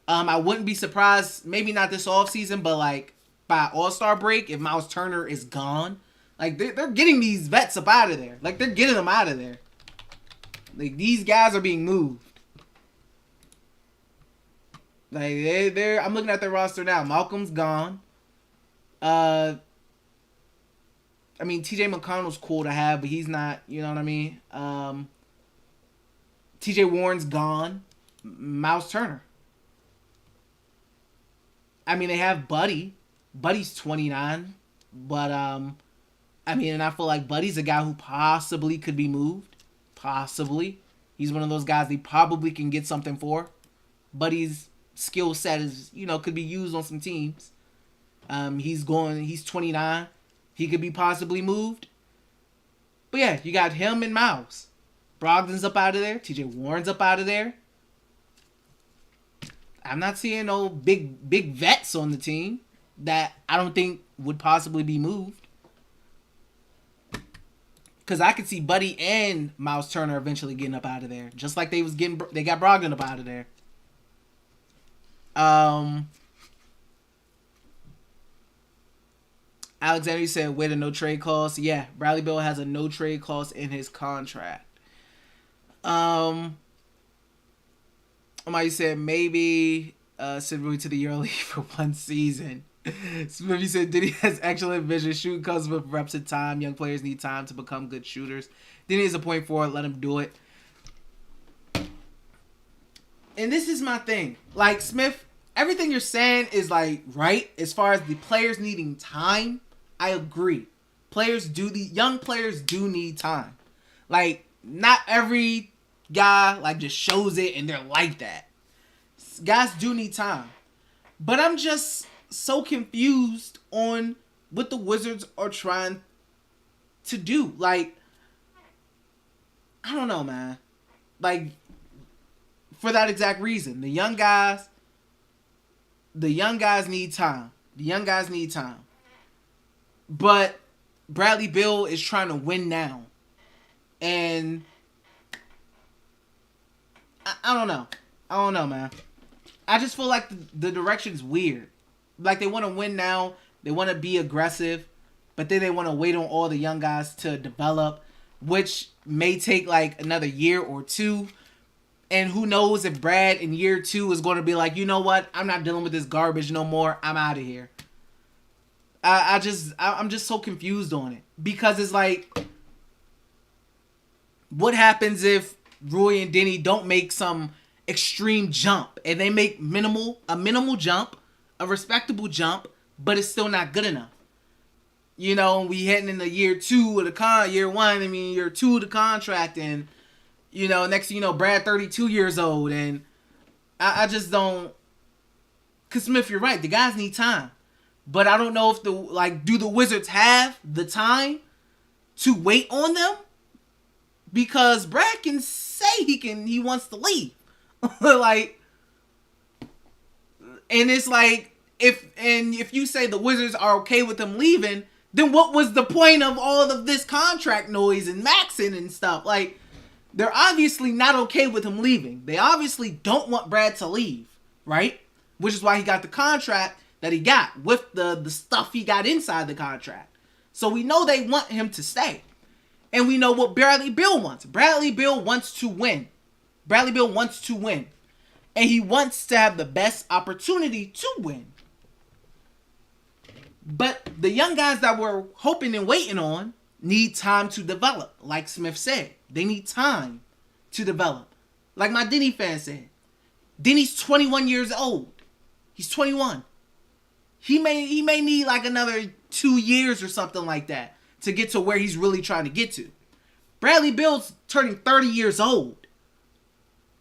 A: I wouldn't be surprised, maybe not this offseason, but like by All-Star break, if Miles Turner is gone. Like they're getting these vets up out of there. Like they're getting them out of there. Like these guys are being moved. Like they're I'm looking at their roster now. Malcolm's gone. TJ McConnell's cool to have, but he's not, you know what I mean? TJ Warren's gone. Miles Turner. They have Buddy. Buddy's 29. But, and I feel like Buddy's a guy who possibly could be moved. Possibly. He's one of those guys they probably can get something for. Buddy's skill set is, could be used on some teams. He's 29. He could be possibly moved. But yeah, you got him and Miles. Brogdon's up out of there. TJ Warren's up out of there. I'm not seeing no big vets on the team that I don't think would possibly be moved. Because I could see Buddy and Miles Turner eventually getting up out of there. Just like they got Brogdon up out of there. Alexander said, wait, a no trade clause. Yeah, Bradley Beal has a no trade clause in his contract. Somebody said maybe send Rui to the EuroLeague for one season. Smithy said Diddy has excellent vision. Shooting comes with reps and time. Young players need time to become good shooters. Diddy is a point forward. Let him do it. And this is my thing. Like, Smith, everything you're saying is, like, right. As far as the players needing time, I agree. Young players do need time. Like, not every guy, like, just shows it and they're like that. Guys do need time. But I'm just so confused on what the Wizards are trying to do. Like, I don't know, man. Like, for that exact reason. The young guys need time. The young guys need time. But Bradley Beal is trying to win now. And I don't know. I don't know, man. I just feel like the direction's weird. Like, they want to win now. They want to be aggressive. But then they want to wait on all the young guys to develop, which may take, like, another year or two. And who knows if Brad in year 2 is going to be like, you know what? I'm not dealing with this garbage no more. I'm out of here. I'm just so confused on it. Because it's like, what happens if Rui and Deni don't make some extreme jump and they make a minimal jump, a respectable jump, but it's still not good enough? You know, we heading into year 2 of the year 1, year 2 of the contract, and you know, next thing you know, Brad 32 years old, and I just don't. Cause Smith, you're right. The guys need time, but I don't know if do the Wizards have the time to wait on them? Because Brad can say he wants to leave, like, and it's like if you say the Wizards are okay with him leaving, then what was the point of all of this contract noise and maxing and stuff? Like, they're obviously not okay with him leaving. They obviously don't want Brad to leave, right? Which is why he got the contract that he got with the stuff he got inside the contract. So we know they want him to stay. And we know what Bradley Beal wants. Bradley Beal wants to win. Bradley Beal wants to win. And he wants to have the best opportunity to win. But the young guys that we're hoping and waiting on need time to develop. Like Smith said, they need time to develop. Like my Deni fan said, Deni's 21 years old. He's 21. He may need like another 2 years or something like that to get to where he's really trying to get to. Bradley Beal's turning 30 years old.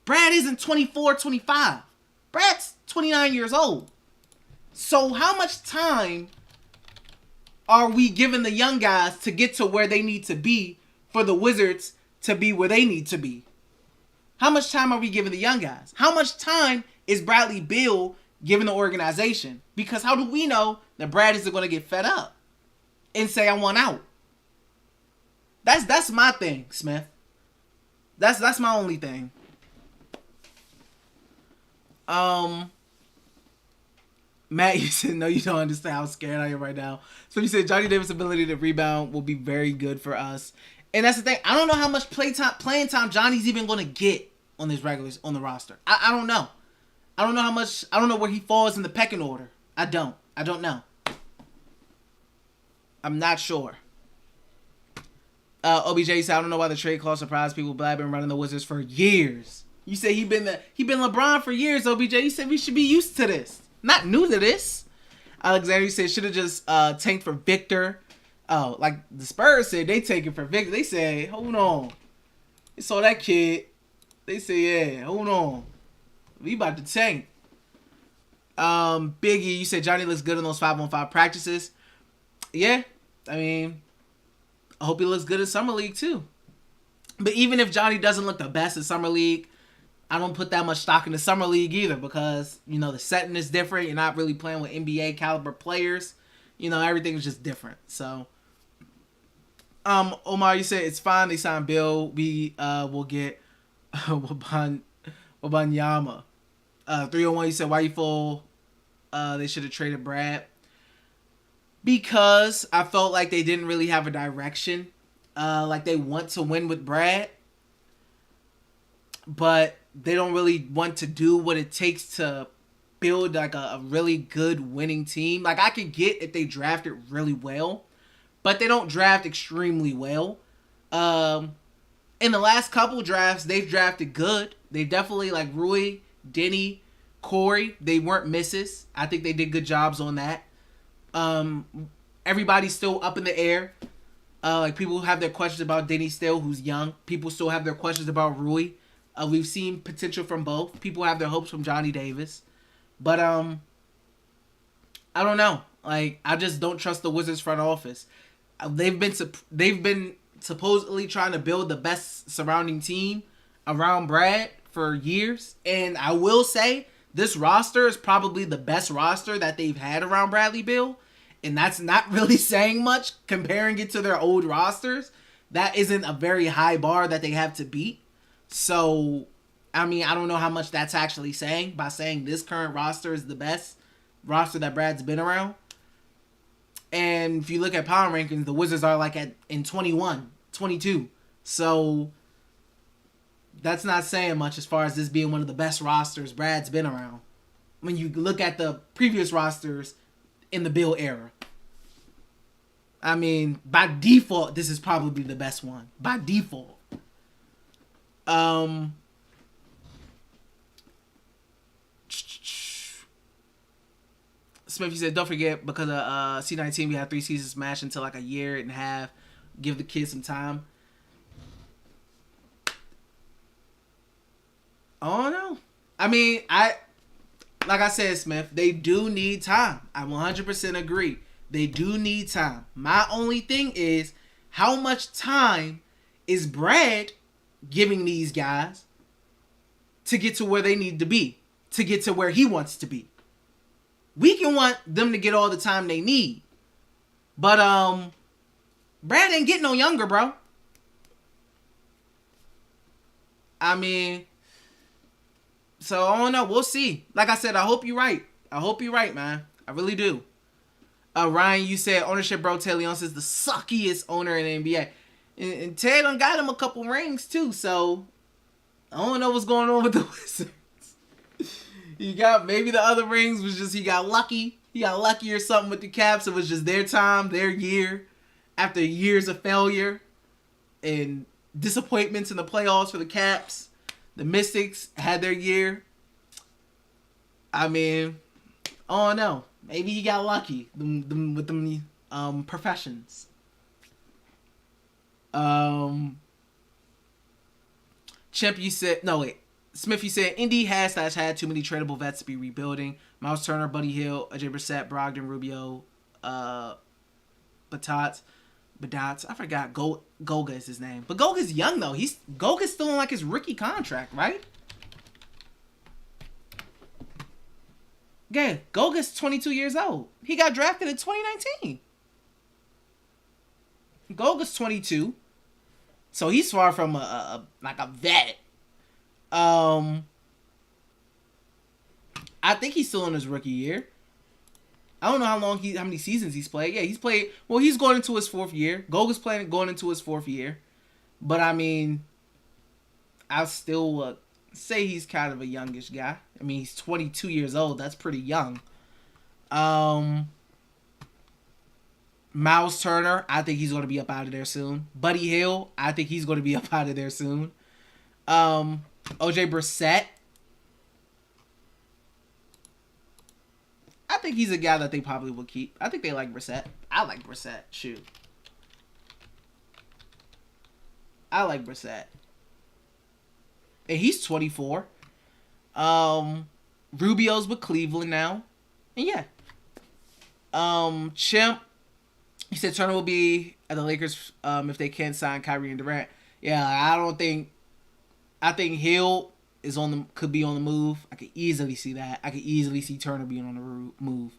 A: Brad isn't 24, 25. Brad's 29 years old. So how much time are we giving the young guys to get to where they need to be for the Wizards to be where they need to be? How much time are we giving the young guys? How much time is Bradley Beal giving the organization? Because how do we know that Brad isn't going to get fed up and say, I want out? That's my thing, Smith. That's my only thing. Matt, you said, no, you don't understand how scared I am right now. So you said Johnny Davis' ability to rebound will be very good for us. And that's the thing. I don't know how much playing time Johnny's even going to get on the roster. I don't know. I don't know how much. I don't know where he falls in the pecking order. I don't know. I'm not sure. OBJ said, I don't know why the trade clause surprised people, but I've been running the Wizards for years. You say he been LeBron for years, OBJ. You said we should be used to this. Not new to this. Alexander said should have just tanked for Victor. Oh, like the Spurs said they take it for Victor. They said, hold on. They saw that kid. They said, yeah, hold on. We about to tank. Biggie, you said Johnny looks good in those 5-on-5 practices. Yeah, I mean, I hope he looks good in Summer League too. But even if Johnny doesn't look the best in Summer League, I don't put that much stock in the Summer League either because, you know, the setting is different. You're not really playing with NBA caliber players. You know, everything's just different. So, Omar, you said it's fine. They signed Bill. We will get Wabanyama. 301, you said, why you full? They should have traded Brad. Because I felt like they didn't really have a direction. Like they want to win with Brad. But they don't really want to do what it takes to build like a really good winning team. Like I could get if they drafted really well. But they don't draft extremely well. In the last couple drafts, they've drafted good. They definitely, like Rui, Deni, Corey, they weren't misses. I think they did good jobs on that. Everybody's still up in the air. Like people have their questions about Deni still, who's young. People still have their questions about Rui. We've seen potential from both. People have their hopes from Johnny Davis. But I don't know. Like I just don't trust the Wizards front office. They've been supposedly trying to build the best surrounding team around Brad for years. And I will say this roster is probably the best roster that they've had around Bradley Beal. And that's not really saying much comparing it to their old rosters. That isn't a very high bar that they have to beat. So, I mean, I don't know how much that's actually saying by saying this current roster is the best roster that Brad's been around. And if you look at power rankings, the Wizards are like in 21, 22. So that's not saying much as far as this being one of the best rosters Brad's been around. When you look at the previous rosters in the Beal era. I mean, by default, this is probably the best one. By default. Smith, you said, don't forget, because of C19, we had 3 seasons smashed into like a year and a half. Give the kids some time. Oh, no. I mean, like I said, Smith, they do need time. I 100% agree. They do need time. My only thing is, how much time is Brad giving these guys to get to where they need to be, to get to where he wants to be? We can want them to get all the time they need. But Brad ain't getting no younger, bro. I mean, so I don't know. We'll see. Like I said, I hope you're right. I hope you're right, man. I really do. Ryan, you said ownership, bro. Ted Leonsis is the suckiest owner in the NBA. And Ted done got him a couple rings, too. So, I don't know what's going on with the Wizards. Maybe the other rings was just he got lucky. He got lucky or something with the Caps. It was just their time, their year. After years of failure and disappointments in the playoffs for the Caps, the Mystics had their year. I mean, oh no, maybe he got lucky with them professions. Chimp, you said no wait. Smith, you said Indy had too many tradable vets to be rebuilding. Miles Turner, Buddy Hield, Ajay Brissett, Brogdon, Rubio, Batats. I forgot. Goga is his name, but Goga's young though. Goga's still on like his rookie contract, right? Yeah, Goga's 22 years old. He got drafted in 2019. Goga's 22, so he's far from a vet. I think he's still in his rookie year. I don't know how many seasons he's played. Yeah, he's played. Well, he's going into his 4th year. Goga's going into his 4th year. But I mean, I'll still say he's kind of a youngish guy. I mean, he's 22 years old. That's pretty young. Miles Turner, I think he's going to be up out of there soon. Buddy Hield, I think he's going to be up out of there soon. OJ Brissett, I think he's a guy that they probably will keep. I think they like Brissett. I like Brissett. Shoot. I like Brissett. And he's 24. Rubio's with Cleveland now. And yeah. Chimp, he said Turner will be at the Lakers if they can sign Kyrie and Durant. Yeah, I think Hill could be on the move. I could easily see that. I could easily see Turner being on the move.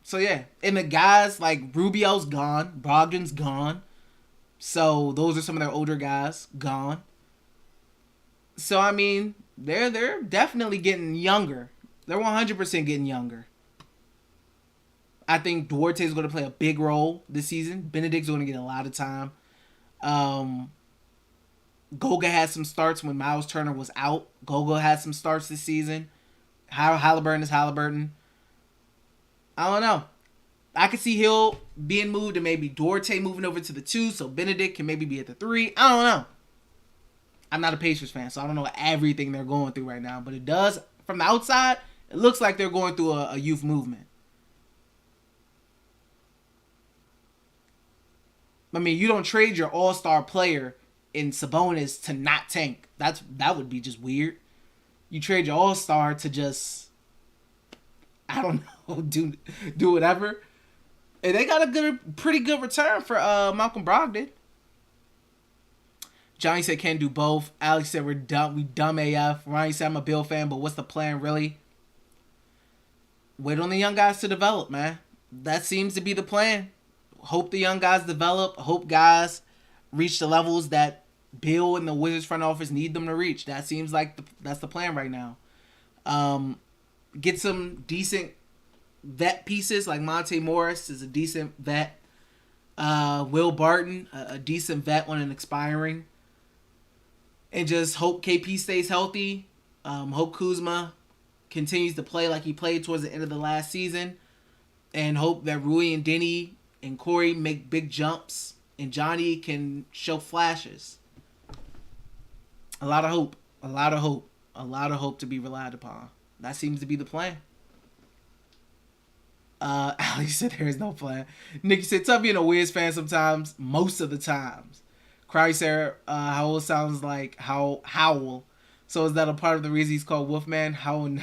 A: So yeah, and the guys like Rubio's gone, Brogdon's gone. So those are some of their older guys gone. So I mean, they're definitely getting younger. They're 100% getting younger. I think Duarte's going to play a big role this season. Benedict's going to get a lot of time. Goga had some starts when Miles Turner was out. Goga had some starts this season. Halliburton is Halliburton. I don't know. I could see Hill being moved and maybe Duarte moving over to the 2 so Benedict can maybe be at the 3. I don't know. I'm not a Pacers fan, so I don't know everything they're going through right now. But it does, from the outside, it looks like they're going through a youth movement. I mean, you don't trade your all-star player in Sabonis to not tank. That would be just weird. You trade your all-star to just, I don't know, do whatever. And they got a pretty good return for Malcolm Brogdon. Johnny said can't do both. Alex said we dumb AF. Ronnie said I'm a Bill fan, but what's the plan really? Wait on the young guys to develop, man. That seems to be the plan. Hope the young guys develop. Hope guys reach the levels that Bill and the Wizards front office need them to reach. That seems like that's the plan right now. Get some decent vet pieces like Monte Morris is a decent vet. Will Barton, a decent vet on an expiring. And just hope KP stays healthy. Hope Kuzma continues to play like he played towards the end of the last season. And hope that Rui and Deni and Corey make big jumps. And Johnny can show flashes. A lot of hope. A lot of hope. A lot of hope to be relied upon. That seems to be the plan. Alex said there is no plan. Nikki said, tough being a Wiz fan sometimes. Most of the times. Crowley said, Howell sounds like Howl. So is that a part of the reason he's called Wolfman? Howl.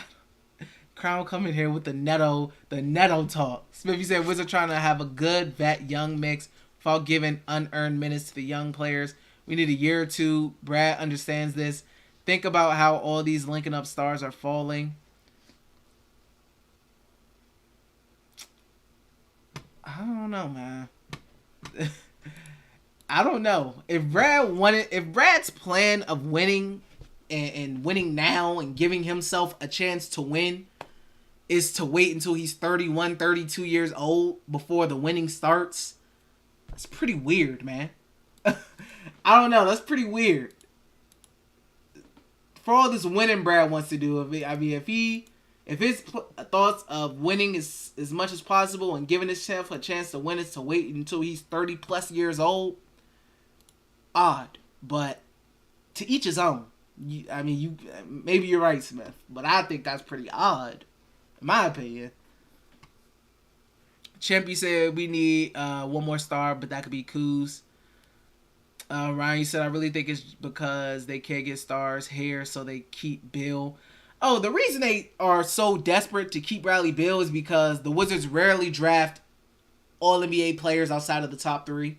A: Crown coming here with the Neto talk. Smith, you said Wizards trying to have a good vet young mix without giving unearned minutes to the young players. We need a year or two. Brad understands this. Think about how all these linking up stars are falling. I don't know, man. I don't know. If Brad's plan of winning and winning now and giving himself a chance to win is to wait until he's 31, 32 years old before the winning starts, that's pretty weird, man. I don't know. That's pretty weird. For all this winning Brad wants to do, if his thoughts of winning is as much as possible and giving himself a chance to win is to wait until he's 30 plus years old, odd. But to each his own. Maybe you're right, Smith, but I think that's pretty odd, in my opinion. Champy said we need one more star, but that could be Kuz. Ryan said I really think it's because they can't get stars here, so they keep Beal. Oh, the reason they are so desperate to keep Bradley Beal is because the Wizards rarely draft all NBA players outside of the top 3.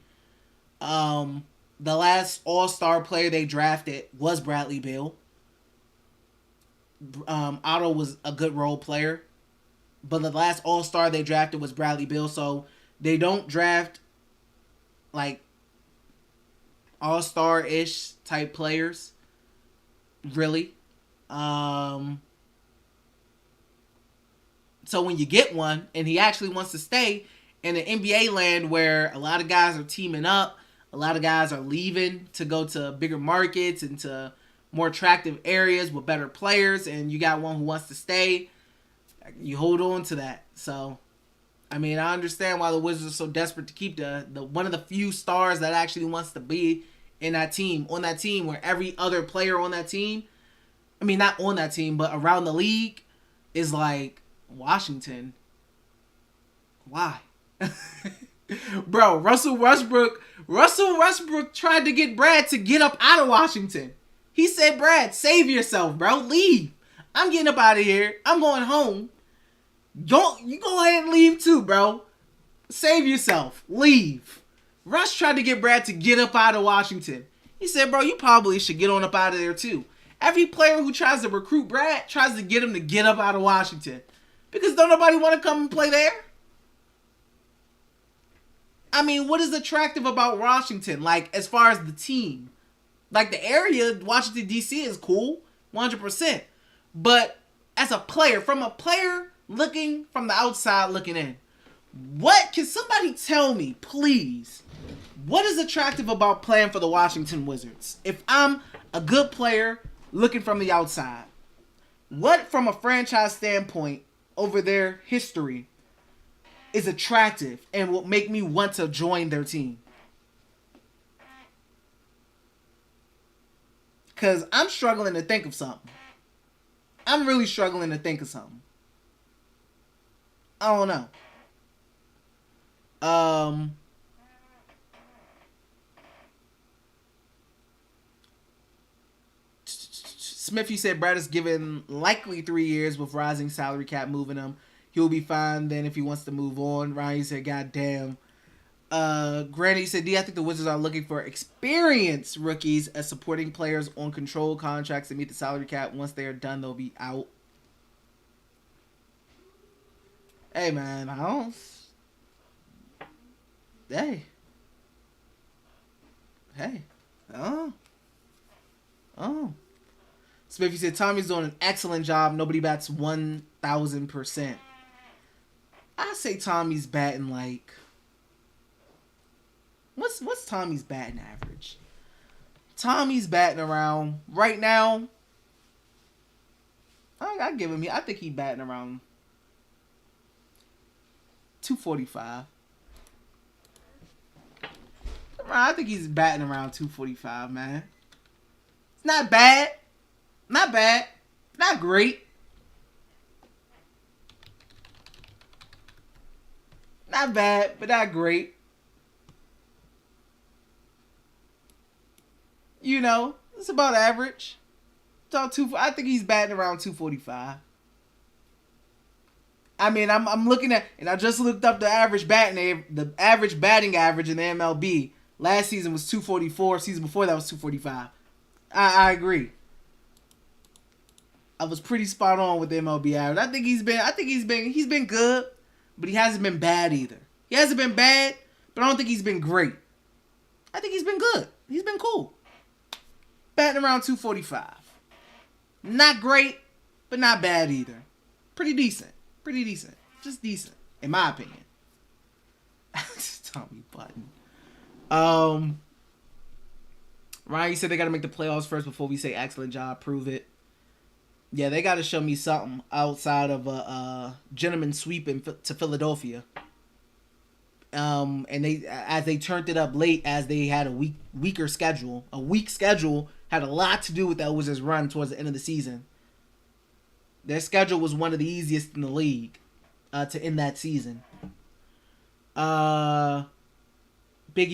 A: The last all-star player they drafted was Bradley Beal. Otto was a good role player, but the last all-star they drafted was Bradley Beal, so they don't draft like all-star-ish type players, really. So when you get one and he actually wants to stay in an NBA land where a lot of guys are teaming up, a lot of guys are leaving to go to bigger markets and to more attractive areas with better players, and you got one who wants to stay, you hold on to that. So, I understand why the Wizards are so desperate to keep the one of the few stars that actually wants to be in that team, on that team where every other player on that team, not on that team, but around the league, is like Washington. Why? Bro, Russell Westbrook tried to get Brad to get up out of Washington. He said, Brad, save yourself, bro. Leave. I'm getting up out of here. I'm going home. You go ahead and leave too, bro. Save yourself. Leave. Russ tried to get Brad to get up out of Washington. He said, bro, you probably should get on up out of there too. Every player who tries to recruit Brad tries to get him to get up out of Washington. Because don't nobody want to come and play there. What is attractive about Washington? Like, as far as the team. Like, the area, Washington, D.C. is cool. 100%. But as a player, from a player looking from the outside looking in, what can somebody tell me, please? What is attractive about playing for the Washington Wizards? If I'm a good player looking from the outside, what from a franchise standpoint over their history is attractive and will make me want to join their team? Because I'm struggling to think of something. I'm really struggling to think of something. I don't know. Smith, you said Brad is given likely 3 years with rising salary cap moving him. He'll be fine then if he wants to move on. Ryan said, God damn. Granny said, D, I think the Wizards are looking for experienced rookies as supporting players on controlled contracts to meet the salary cap. Once they are done, they'll be out. Hey, man, Hey. Smith, you said Tommy's doing an excellent job. Nobody bats 1,000%. I say Tommy's batting like... What's Tommy's batting average? Tommy's batting around right now. I give him. I think he's batting around 245. I think he's batting around 245, man. It's not bad. Not bad. Not great. Not bad, but not great. It's about average. I think he's batting around 245. I'm looking at, and I just looked up the average batting average in the MLB. Last season was 244. Season before that was 245. I agree. I was pretty spot on with the MLB average. I think he's been good, but he hasn't been bad either. He hasn't been bad, but I don't think he's been great. I think he's been good. He's been cool. Batting around 245. Not great, but not bad either. Pretty decent. Just decent, in my opinion. Tommy Button. Ryan, you said they got to make the playoffs first before we say excellent job. Prove it. Yeah, they got to show me something outside of a gentleman sweep to Philadelphia. And they turned it up late as they had a weak schedule had a lot to do with that Wizards run towards the end of the season. Their schedule was one of the easiest in the league to end that season. Biggie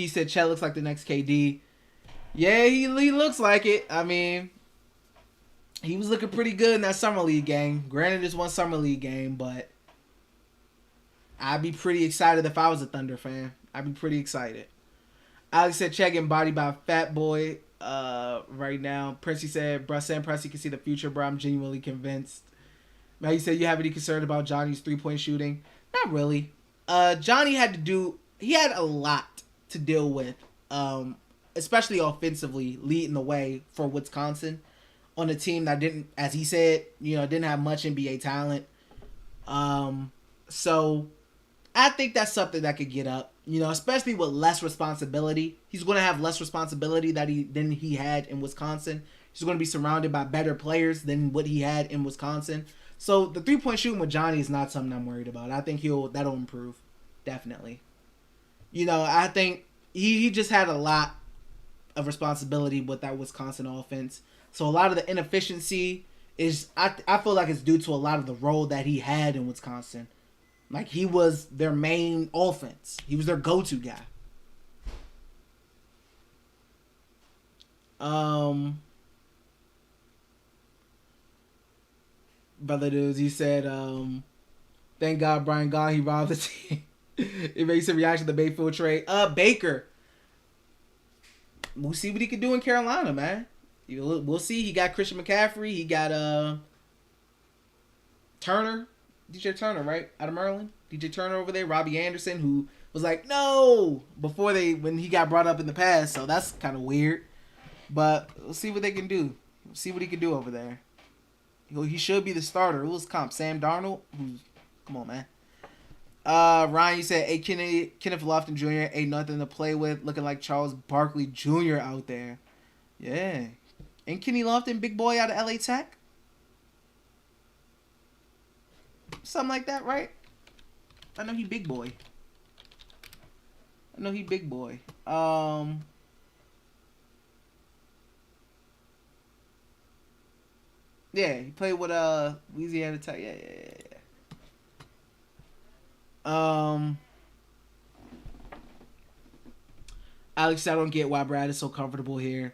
A: said Chet looks like the next KD. Yeah, he looks like it. I mean, he was looking pretty good in that Summer League game. Granted, it's one Summer League game, but I'd be pretty excited if I was a Thunder fan. I'd be pretty excited. Alex said Chet getting bodied by a fat boy right now. Princey said, bruh, Sam Pressey can see the future, bro. I'm genuinely convinced. Maggie said, you have any concern about Johnny's three-point shooting? Not really. Johnny had a lot to deal with, especially offensively, leading the way for Wisconsin on a team that didn't, as he said, didn't have much NBA talent. So I think that's something that could get up, especially with less responsibility. He's going to have less responsibility than he had in Wisconsin. He's going to be surrounded by better players than what he had in Wisconsin. So the three-point shooting with Johnny is not something I'm worried about. I think that'll improve, definitely. I think he just had a lot of responsibility with that Wisconsin offense. So a lot of the inefficiency is, I feel like it's due to a lot of the role that he had in Wisconsin. Like, he was their main offense. He was their go-to guy. Brother Dudes, he said, thank God Brian gone, he robbed the team. It makes a reaction to the Bayfield trade. Baker. We'll see what he can do in Carolina, man. We'll see. He got Christian McCaffrey. He got Turner. DJ Turner, right? Out of Maryland. DJ Turner over there. Robbie Anderson, who was like, no, when he got brought up in the past. So that's kind of weird. But we'll see what they can do. We'll see what he can do over there. He should be the starter. Who was comp? Sam Darnold? Come on, man. Ryan, you said, hey, Kenneth Lofton Jr. ain't nothing to play with. Looking like Charles Barkley Jr. out there. Yeah. Ain't Kenny Lofton big boy out of LA Tech? Something like that, right? I know he big boy. Yeah, he played with Louisiana Tech. Yeah. Alex, I don't get why Brad is so comfortable here.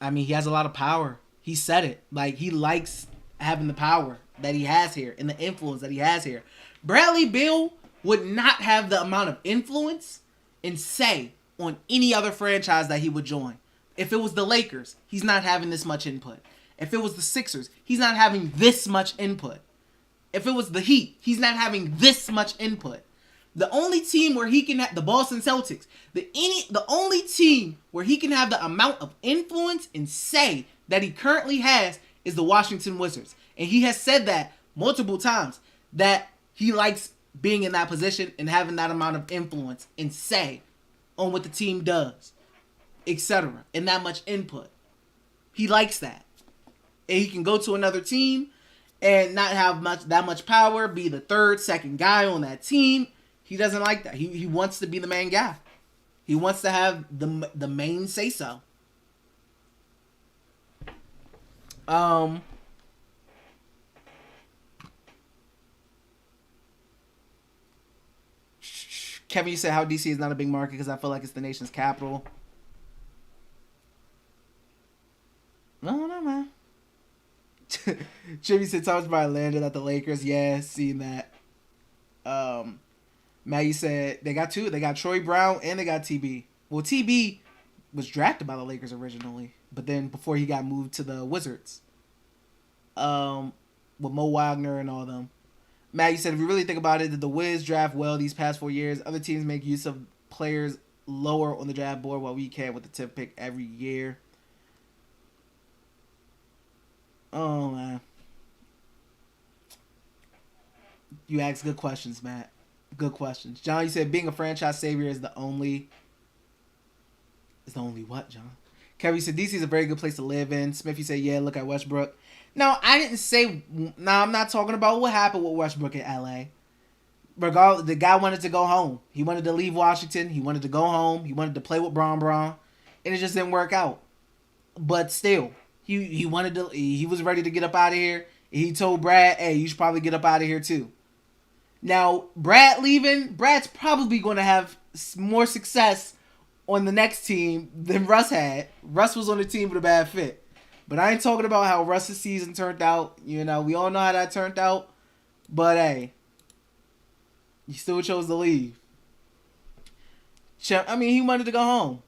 A: I mean, he has a lot of power. He said it. Like, he likes having the power that he has here and the influence that he has here. Bradley Beal would not have the amount of influence and say on any other franchise that he would join. If it was the Lakers, he's not having this much input. If it was the Sixers, he's not having this much input. If it was the Heat, he's not having this much input. The only team where he can have the Boston Celtics, the only team where he can have the amount of influence and say that he currently has is the Washington Wizards. And he has said that multiple times, that he likes being in that position and having that amount of influence and say on what the team does, etc. And that much input. He likes that. And he can go to another team and not have that much power, be the third, second guy on that team. He doesn't like that. He wants to be the main guy. He wants to have the main say so. Kevin, you said how DC is not a big market because I feel like it's the nation's capital. No, man. Jimmy said Thomas Bryant landed at the Lakers. Yeah, seen that. Maggie said they got two. They got Troy Brown and they got TB. Well, TB was drafted by the Lakers originally, but then before he got moved to the Wizards, with Mo Wagner and all them. Maggie said, if you really think about it, did the Wiz draft well these past 4 years? Other teams make use of players lower on the draft board while we can with the 10th pick every year. Oh, man. You asked good questions, Matt. Good questions. John, you said being a franchise savior is the only what, John? Kevin, you said DC is a very good place to live in. Smith, you said, yeah, look at Westbrook. No, I didn't say, I'm not talking about what happened with Westbrook in LA. Regardless, the guy wanted to go home. He wanted to leave Washington. He wanted to go home. He wanted to play with Bron. and it just didn't work out. But still, he wanted to. He was ready to get up out of here. He told Brad, "Hey, you should probably get up out of here too." Now, Brad leaving, Brad's probably going to have more success on the next team than Russ had. Russ was on the team with a bad fit. But I ain't talking about how Russ's season turned out. You know, we all know how that turned out. But hey, he still chose to leave. I mean, he wanted to go home.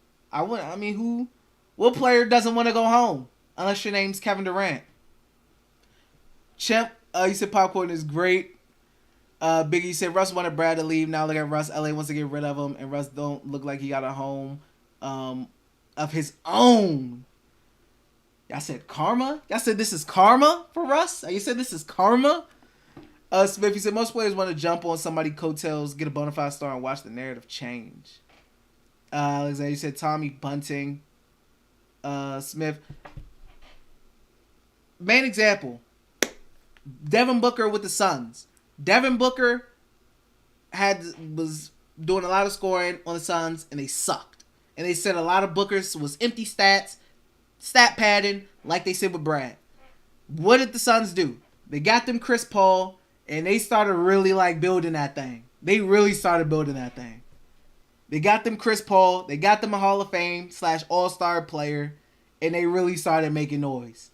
A: What player doesn't want to go home? Unless your name's Kevin Durant. Chimp, you said popcorn is great. Biggie said Russ wanted Brad to leave. Now look at Russ. LA wants to get rid of him, and Russ don't look like he got a home of his own. Y'all said karma? Y'all said this is karma for Russ? You said this is karma? Smith, he said most players want to jump on somebody's coattails, get a bona fide star, and watch the narrative change. Alexander, you said Tommy Bunting. Smith. Main example. Devin Booker with the Suns. Devin Booker was doing a lot of scoring on the Suns, and they sucked. And they said a lot of Booker's was empty stats, stat padding, like they said with Brad. What did the Suns do? They got them Chris Paul, and they started really building that thing. They really started building that thing. They got them Chris Paul, they got them a Hall of Fame / All-Star player, and they really started making noise.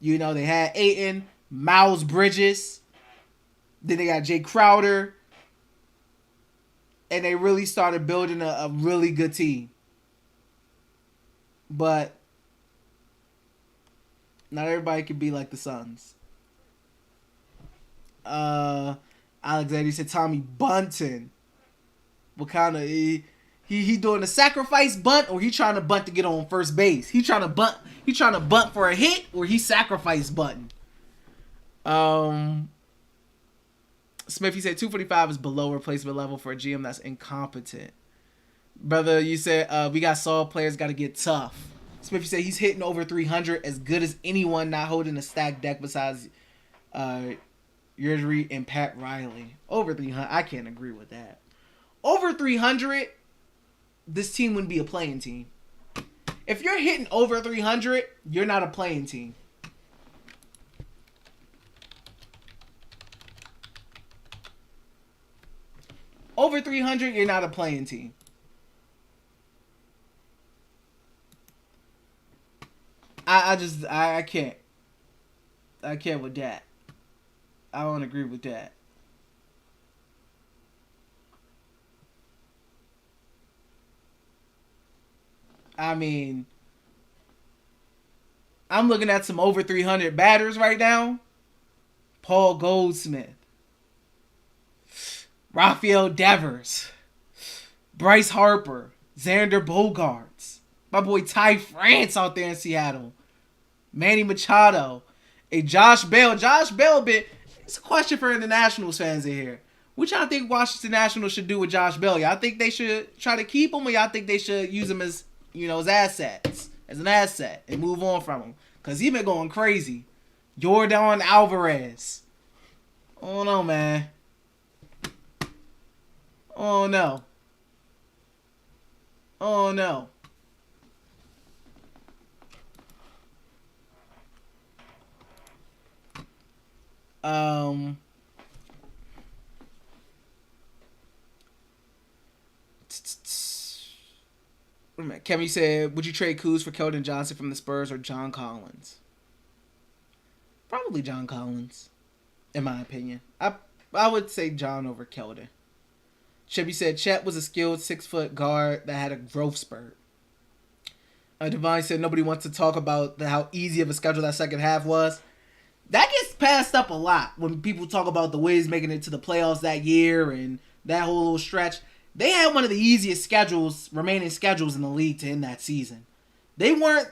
A: You know, they had Ayton, Miles Bridges, then they got Jay Crowder, and they really started building a really good team. But not everybody can be like the Suns. Alexander said Tommy Bunting. What kind of he doing a sacrifice bunt, or he trying to bunt to get on first base? He trying to bunt for a hit, or he sacrifice bunting? Smith, he said 245 is below replacement level for a GM that's incompetent. Brother, you said we got solid players, got to get tough. Smith, you said he's hitting over 300, as good as anyone not holding a stacked deck besides Yuri and Pat Riley. Over 300, I can't agree with that. Over 300, this team wouldn't be a playing team. If you're hitting over 300, you're not a playing team. Over 300, you're not a playing team. I can't. I can't with that. I don't agree with that. I mean, I'm looking at some over 300 batters right now. Paul Goldsmith, Rafael Devers, Bryce Harper, Xander Bogaerts, my boy Ty France out there in Seattle, Manny Machado, Josh Bell. Josh Bell, it's a question for the Nationals fans in here. What y'all think Washington Nationals should do with Josh Bell? Y'all think they should try to keep him, or y'all think they should use him as, as assets, as an asset, and move on from him? Because he been going crazy. Yordan Alvarez. Oh no, man. Oh no. Oh no. Kevin said, would you trade Kuz for Keldon Johnson from the Spurs or John Collins? Probably John Collins, in my opinion. I would say John over Keldon. Chevy said Chet was a skilled 6-foot guard that had a growth spurt. Divine said nobody wants to talk about how easy of a schedule that second half was. That gets passed up a lot when people talk about the Wiz making it to the playoffs that year and that whole little stretch. They had one of the easiest remaining schedules in the league to end that season. They weren't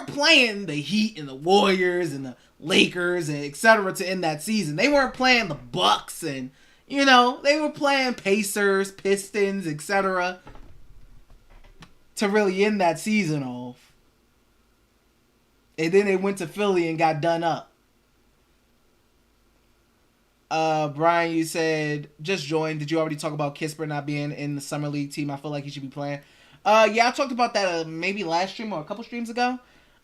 A: playing the Heat and the Warriors and the Lakers and etc. to end that season. They weren't playing the Bucks and they were playing Pacers, Pistons, etc. to really end that season off. And then they went to Philly and got done up. Brian, you said, just joined. Did you already talk about Kispert not being in the Summer League team? I feel like he should be playing. Yeah, I talked about that maybe last stream or a couple streams ago.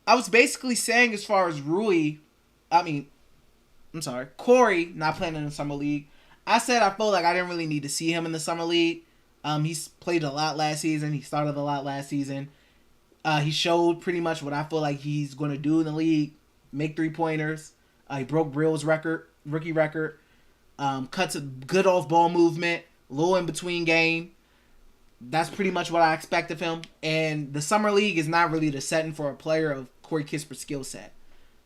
A: I was basically saying as far as I mean, I'm sorry, Corey not playing in the summer league. I said I felt like I didn't really need to see him in the summer league. He's played a lot last season. He started a lot last season. He showed pretty much what I feel like he's going to do in the league. Make 3-pointers. He broke Brill's rookie record. Cuts a good off-ball movement. Low in between game. That's pretty much what I expect of him. And the summer league is not really the setting for a player of Corey Kispert's skill set.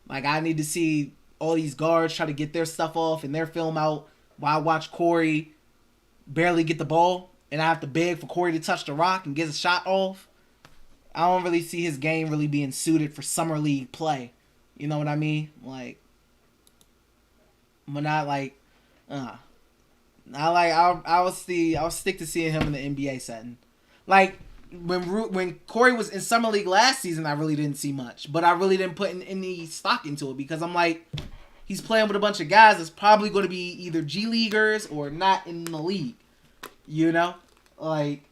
A: Like, I need to see all these guards try to get their stuff off and their film out while I watch Corey barely get the ball. And I have to beg for Corey to touch the rock and get a shot off. I don't really see his game really being suited for summer league play. You know what I mean? Like, but not like, I'll stick to seeing him in the NBA setting. Like when Corey was in summer league last season, I really didn't see much, but I really didn't put any stock into it because I'm like, he's playing with a bunch of guys that's probably going to be either G leaguers or not in the league. You know, like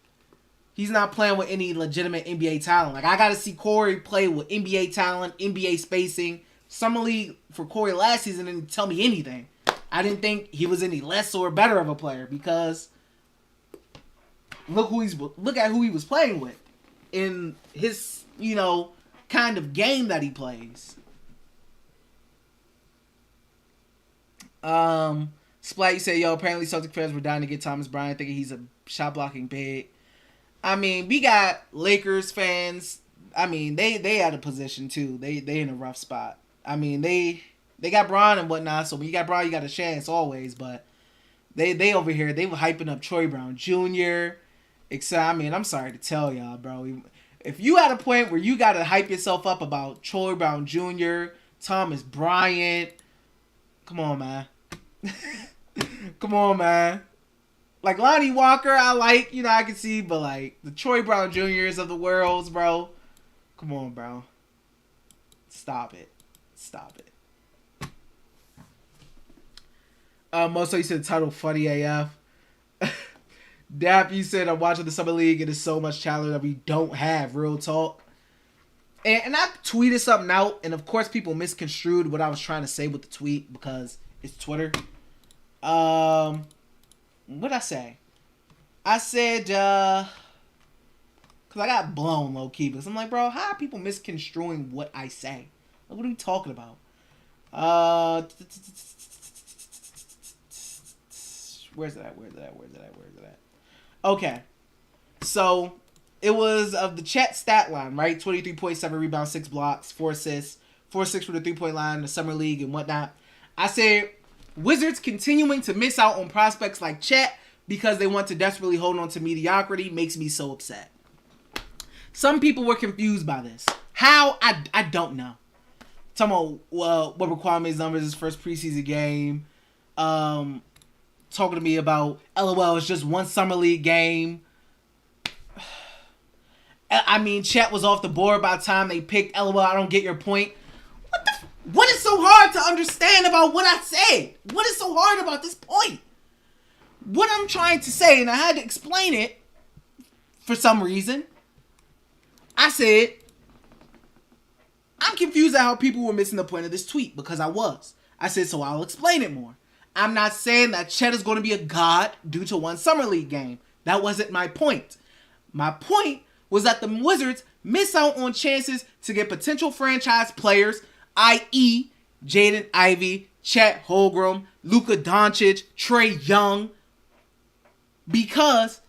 A: he's not playing with any legitimate NBA talent. Like I got to see Corey play with NBA talent, NBA spacing. Summer league for Corey last season didn't tell me anything. I didn't think he was any less or better of a player because look at who he was playing with in his, kind of game that he plays. Splat, you say, apparently Celtic fans were dying to get Thomas Bryant, thinking he's a shot blocking big. I mean, we got Lakers fans. I mean, they had a position too. They in a rough spot. I mean, they got Bron and whatnot, so when you got Bron, you got a chance always, but they over here, they were hyping up Troy Brown Jr. I mean, I'm sorry to tell y'all, bro. If you at a point where you got to hype yourself up about Troy Brown Jr., Thomas Bryant, come on, man. Come on, man. Like, Lonnie Walker, I can see, but, like, the Troy Brown Jr.'s of the worlds, bro. Come on, bro. Stop it. Most you said the title funny AF. Dap, you said I'm watching the Summer League. It is so much talent that we don't have. Real talk. And I tweeted something out, and of course people misconstrued what I was trying to say with the tweet because it's Twitter. What'd I say? I said, because I got blown low key because I'm like, bro, how are people misconstruing what I say? Like, what are we talking about? Where's it at? Okay. So, it was of the Chet stat line, right? 23.7 rebounds, 6 blocks, 4 assists, 4-6 for the 3-point line, the summer league, and whatnot. I said, Wizards continuing to miss out on prospects like Chet because they want to desperately hold on to mediocrity makes me so upset. Some people were confused by this. How? I don't know. Talking about what requirements numbers his first preseason game. Talking to me about LOL, it's just one summer league game. I mean, Chet was off the board by the time they picked LOL. I don't get your point. What is so hard to understand about what I said? What is so hard about this point? What I'm trying to say, and I had to explain it for some reason. I said, I'm confused at how people were missing the point of this tweet because I was. I said, so I'll explain it more. I'm not saying that Chet is going to be a god due to one summer league game. That wasn't my point. My point was that the Wizards miss out on chances to get potential franchise players, i.e. Jaden Ivey, Chet Holmgren, Luka Doncic, Trae Young, because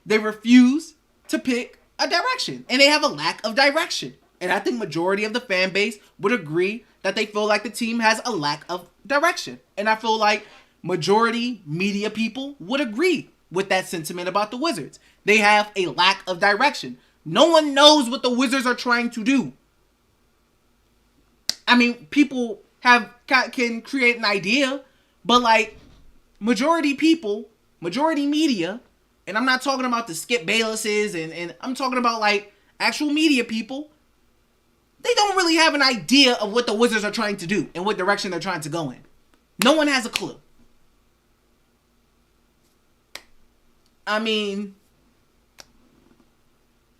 A: they refuse to pick a direction. And they have a lack of direction. And I think majority of the fan base would agree that they feel like the team has a lack of direction. And I feel like majority media people would agree with that sentiment about the Wizards. They have a lack of direction. No one knows what the Wizards are trying to do. I mean, people can create an idea, but like majority people, majority media, and I'm not talking about the Skip Baylesses and I'm talking about like actual media people, they don't really have an idea of what the Wizards are trying to do and what direction they're trying to go in. No one has a clue. I mean,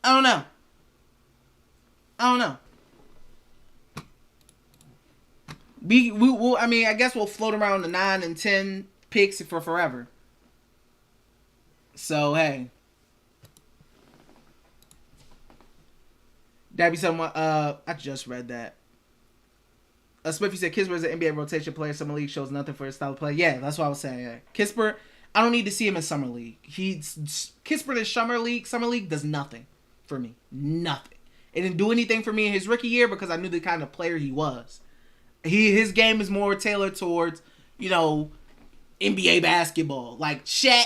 A: I don't know. I mean, I guess we'll float around the 9 and 10 picks for forever. So, hey. That'd be someone, I just read that. Smith, you said Kispert is an NBA rotation player. Summer League shows nothing for his style of play. Yeah, that's what I was saying. Yeah. Kispert, I don't need to see him in Summer League. Kispert in Summer League does nothing for me. Nothing. It didn't do anything for me in his rookie year because I knew the kind of player he was. His game is more tailored towards, NBA basketball. Like Shaq,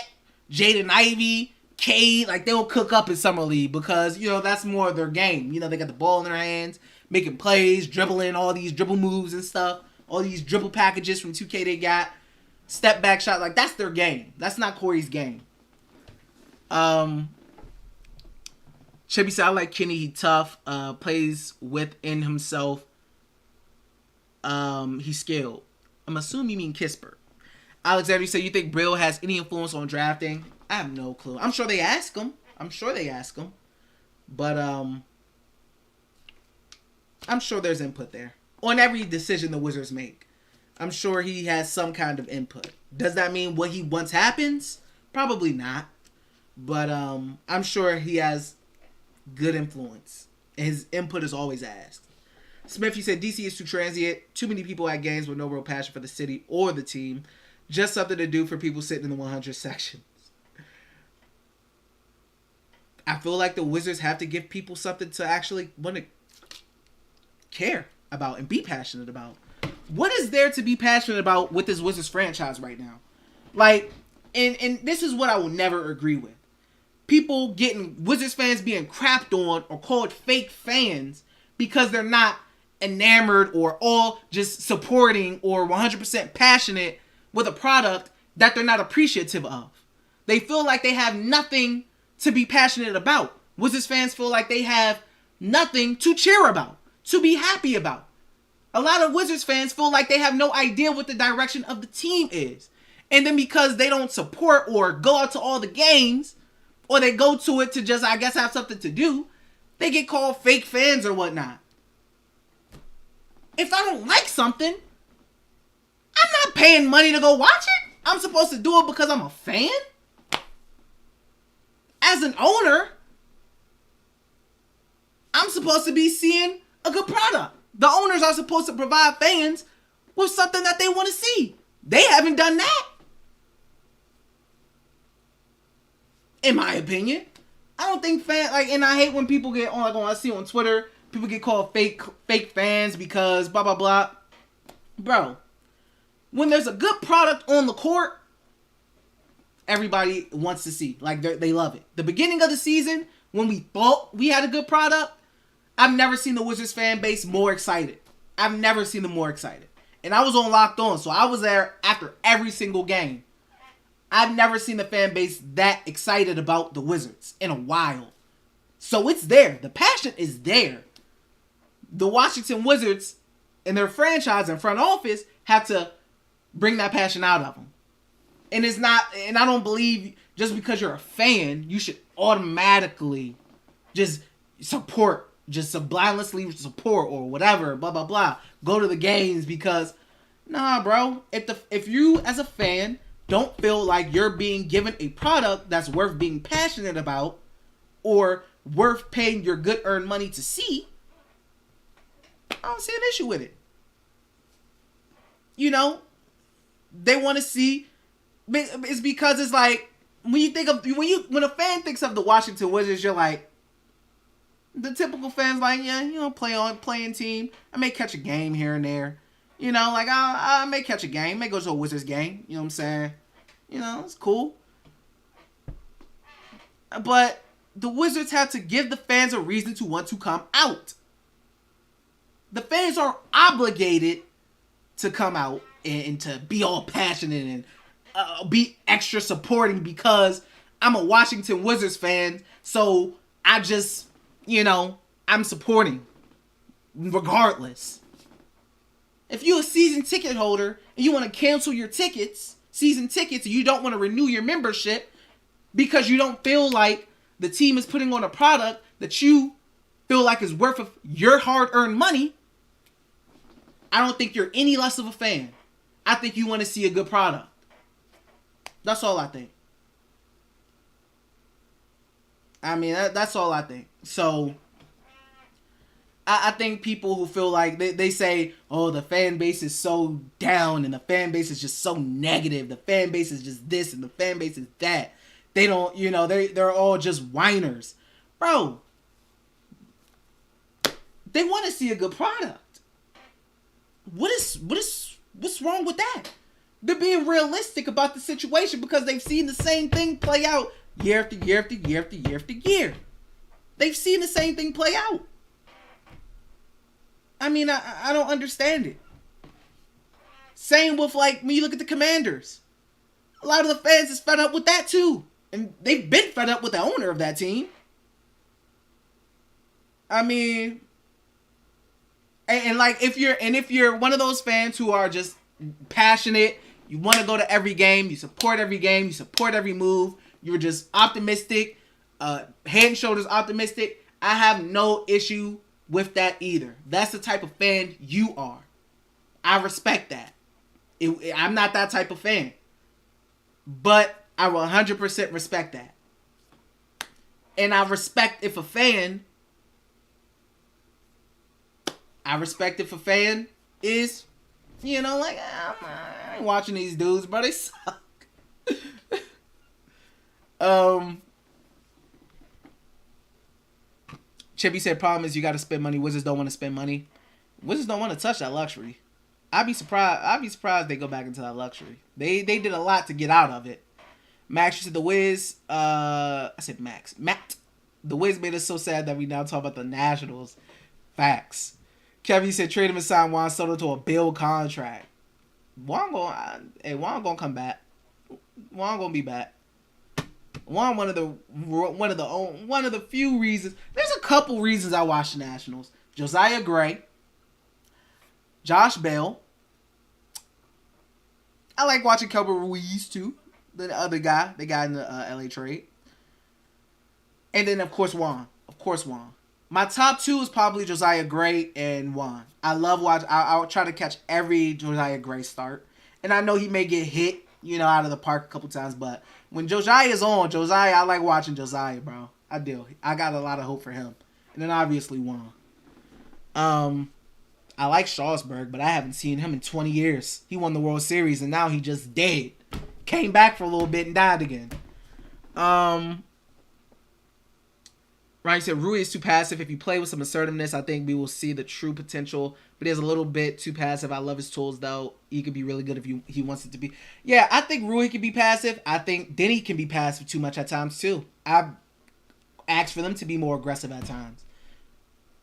A: Jaden Ivey, Cade, like they'll cook up in Summer League because, that's more of their game. They got the ball in their hands, making plays, dribbling, all these dribble moves and stuff. All these dribble packages from 2K they got. Step back shot, like that's their game. That's not Corey's game. Chippy said, I like Kenny, he tough, plays within himself. He's skilled. I'm assuming you mean Kispert. Alexander said, you think Beal has any influence on drafting? I have no clue. I'm sure they ask him. But I'm sure there's input there. On every decision the Wizards make. I'm sure he has some kind of input. Does that mean what he wants happens? Probably not. But I'm sure he has good influence. And his input is always asked. Smith, you said DC is too transient. Too many people at games with no real passion for the city or the team. Just something to do for people sitting in the 100 sections. I feel like the Wizards have to give people something to actually want to care about and be passionate about. What is there to be passionate about with this Wizards franchise right now? Like, and this is what I will never agree with. People Wizards fans being crapped on or called fake fans because they're not enamored or all just supporting or 100% passionate with a product that they're not appreciative of. They feel like they have nothing to be passionate about. Wizards fans feel like they have nothing to cheer about, to be happy about. A lot of Wizards fans feel like they have no idea what the direction of the team is. And then because they don't support or go out to all the games, or they go to it to just, I guess, have something to do, they get called fake fans or whatnot. If I don't like something, I'm not paying money to go watch it. I'm supposed to do it because I'm a fan. As an owner, I'm supposed to be seeing a good product. The owners are supposed to provide fans with something that they want to see. They haven't done that. In my opinion. I don't think and I hate when people get on, I see on Twitter, people get called fake fans because blah, blah, blah. Bro, when there's a good product on the court, everybody wants to see. Like, they love it. The beginning of the season, when we thought we had a good product, I've never seen the Wizards fan base more excited. I've never seen them more excited. And I was on Locked On, so I was there after every single game. I've never seen the fan base that excited about the Wizards in a while. So it's there. The passion is there. The Washington Wizards and their franchise and front office have to bring that passion out of them. And it's not, and I don't believe just because you're a fan, you should automatically just support, just blindlessly support or whatever, blah, blah, blah. Go to the games because, nah, bro. If you as a fan don't feel like you're being given a product that's worth being passionate about or worth paying your good earned money to see, I don't see an issue with it. They want to see. It's because it's like when a fan thinks of the Washington Wizards, you're like, the typical fan's like, yeah, playing team. I may catch a game here and there. I may catch a game, may go to a Wizards game. You know what I'm saying? It's cool. But the Wizards have to give the fans a reason to want to come out. The fans are obligated to come out and to be all passionate and be extra supporting because I'm a Washington Wizards fan. So I just, I'm supporting regardless. If you're a season ticket holder and you want to cancel your season tickets, and you don't want to renew your membership because you don't feel like the team is putting on a product that you feel like is worth of your hard-earned money, I don't think you're any less of a fan. I think you want to see a good product. That's all I think. I mean, that's all I think. So, I think people who feel like, they say, oh, the fan base is so down and the fan base is just so negative. The fan base is just this and the fan base is that. They don't, they're all just whiners. Bro, they want to see a good product. What's wrong with that? They're being realistic about the situation because they've seen the same thing play out year after year after year after year after year. They've seen the same thing play out. I mean, I don't understand it. Same with, like, when you look at the Commanders. A lot of the fans is fed up with that too. And they've been fed up with the owner of that team. I mean, and if you're one of those fans who are just passionate, you want to go to every game, you support every move, you're just optimistic, head and shoulders optimistic, I have no issue with that either. That's the type of fan you are. I respect that. I'm not that type of fan. But I will 100% respect that. And I respect if a fan is, like, I ain't watching these dudes, bro. They suck. Chippy said, problem is you got to spend money. Wizards don't want to spend money. Wizards don't want to touch that luxury. I'd be surprised they go back into that luxury. They did a lot to get out of it. Max, you said the Wiz. I said Max. Matt. The Wiz made us so sad that we now talk about the Nationals. Facts. Kevin said trade him and sign Juan Soto to a Beal contract. Juan gonna come back. Juan gonna be back. Juan one of the few reasons. There's a couple reasons I watch the Nationals. Josiah Gray. Josh Bell. I like watching Kelber Ruiz too. The other guy, the guy in the LA trade. And then, of course, Juan. My top two is probably Josiah Gray and Juan. I love watching. I'll try to catch every Josiah Gray start. And I know he may get hit, out of the park a couple times. But when Josiah is on, I like watching Josiah, bro. I do. I got a lot of hope for him. And then, obviously, Juan. I like Strasburg, but I haven't seen him in 20 years. He won the World Series, and now he just dead. Came back for a little bit and died again. Ryan said, Rui is too passive. If you play with some assertiveness, I think we will see the true potential. But he's a little bit too passive. I love his tools, though. He could be really good if he wants it to be. Yeah, I think Rui can be passive. I think Deni can be passive too much at times, too. I've asked for them to be more aggressive at times.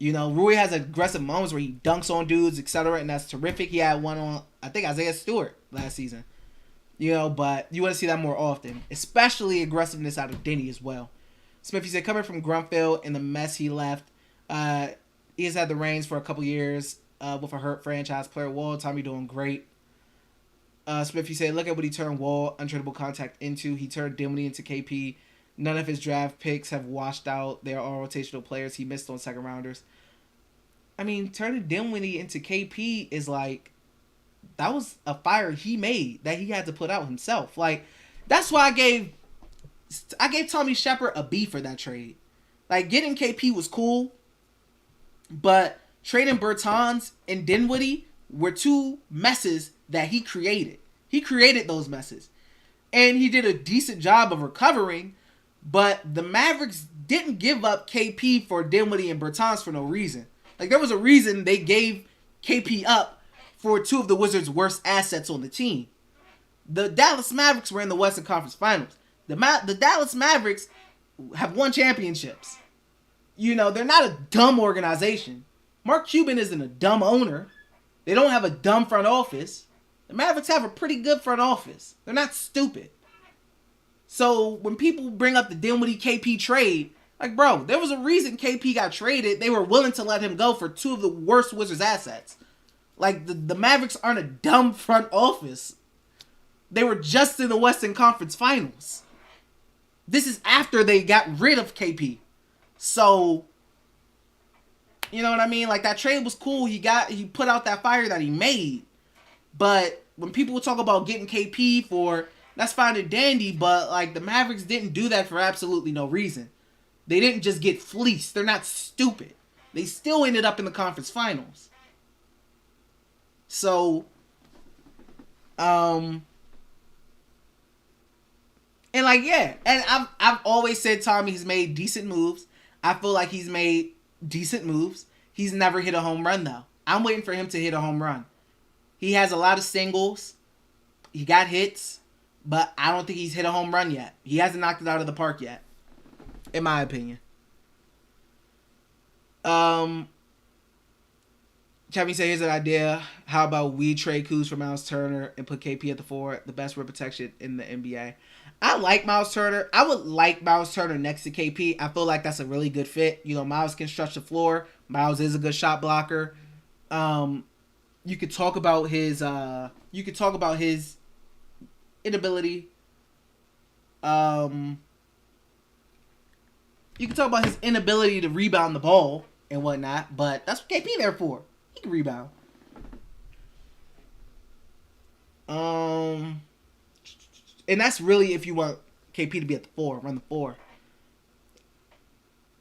A: Rui has aggressive moments where he dunks on dudes, etc., and that's terrific. He had one on, I think, Isaiah Stewart last season. But you want to see that more often. Especially aggressiveness out of Deni as well. Smith, he said, coming from Grunfeld and the mess he left, he has had the reins for a couple years with a hurt franchise player. Wall, Tommy doing great. Smith, he said, look at what he turned Wall, untradeable contact, into. He turned Dinwiddie into KP. None of his draft picks have washed out. They are all rotational players. He missed on second rounders. I mean, turning Dinwiddie into KP is like, that was a fire he made that he had to put out himself. Like, that's why I gave Tommy Sheppard a B for that trade. Like, getting KP was cool, but trading Bertans and Dinwiddie were two messes that he created. He created those messes. And he did a decent job of recovering, but the Mavericks didn't give up KP for Dinwiddie and Bertans for no reason. Like, there was a reason they gave KP up for two of the Wizards' worst assets on the team. The Dallas Mavericks were in the Western Conference Finals. The Dallas Mavericks have won championships. They're not a dumb organization. Mark Cuban isn't a dumb owner. They don't have a dumb front office. The Mavericks have a pretty good front office. They're not stupid. So when people bring up the Dinwiddie KP trade, like, bro, there was a reason KP got traded. They were willing to let him go for two of the worst Wizards assets. Like, the Mavericks aren't a dumb front office. They were just in the Western Conference Finals. This is after they got rid of KP. So, you know what I mean? Like, that trade was cool. He put out that fire that he made. But when people talk about getting KP for, that's fine and dandy, but like the Mavericks didn't do that for absolutely no reason. They didn't just get fleeced. They're not stupid. They still ended up in the conference finals. So, and like, yeah, and I've always said Tommy's made decent moves. I feel like he's made decent moves. He's never hit a home run though. I'm waiting for him to hit a home run. He has a lot of singles. He got hits, but I don't think he's hit a home run yet. He hasn't knocked it out of the park yet, in my opinion. Kevin say, here's an idea. How about we trade Kuz for Miles Turner and put KP at the 4, the best rim protection in the NBA? I like Miles Turner. I would like Miles Turner next to KP. I feel like that's a really good fit. You know, Miles can stretch the floor. Miles is a good shot blocker. You could talk about his inability. You can talk about his inability to rebound the ball and whatnot, but that's what KP there for. He can rebound. And that's really if you want KP to be at the 4, run the 4.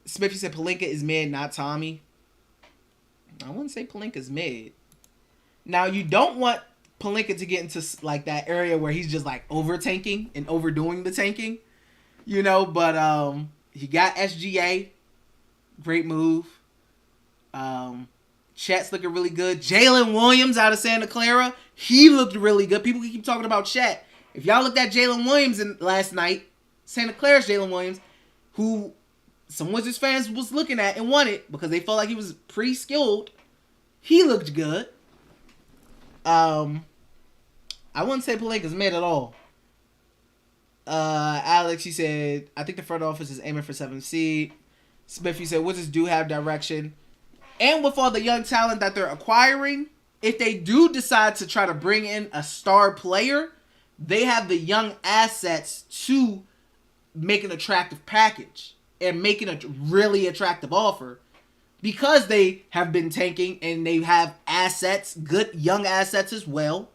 A: Smith, you said Pelinka is mid, not Tommy. I wouldn't say Pelinka's mid. Now, you don't want Pelinka to get into like that area where he's just like over tanking and overdoing the tanking, you know. But he got SGA, great move. Chet's looking really good. Jalen Williams out of Santa Clara, he looked really good. People keep talking about Chet. If y'all looked at Jalen Williams last night, Santa Clara's Jalen Williams, who some Wizards fans was looking at and wanted because they felt like he was pretty skilled, he looked good. I wouldn't say Pelinka's mid at all. Alex, he said, I think the front office is aiming for 7th seed. Smith, he said, Wizards do have direction. And with all the young talent that they're acquiring, if they do decide to try to bring in a star player, they have the young assets to make an attractive package and making a really attractive offer. Because they have been tanking and they have assets, good young assets as well,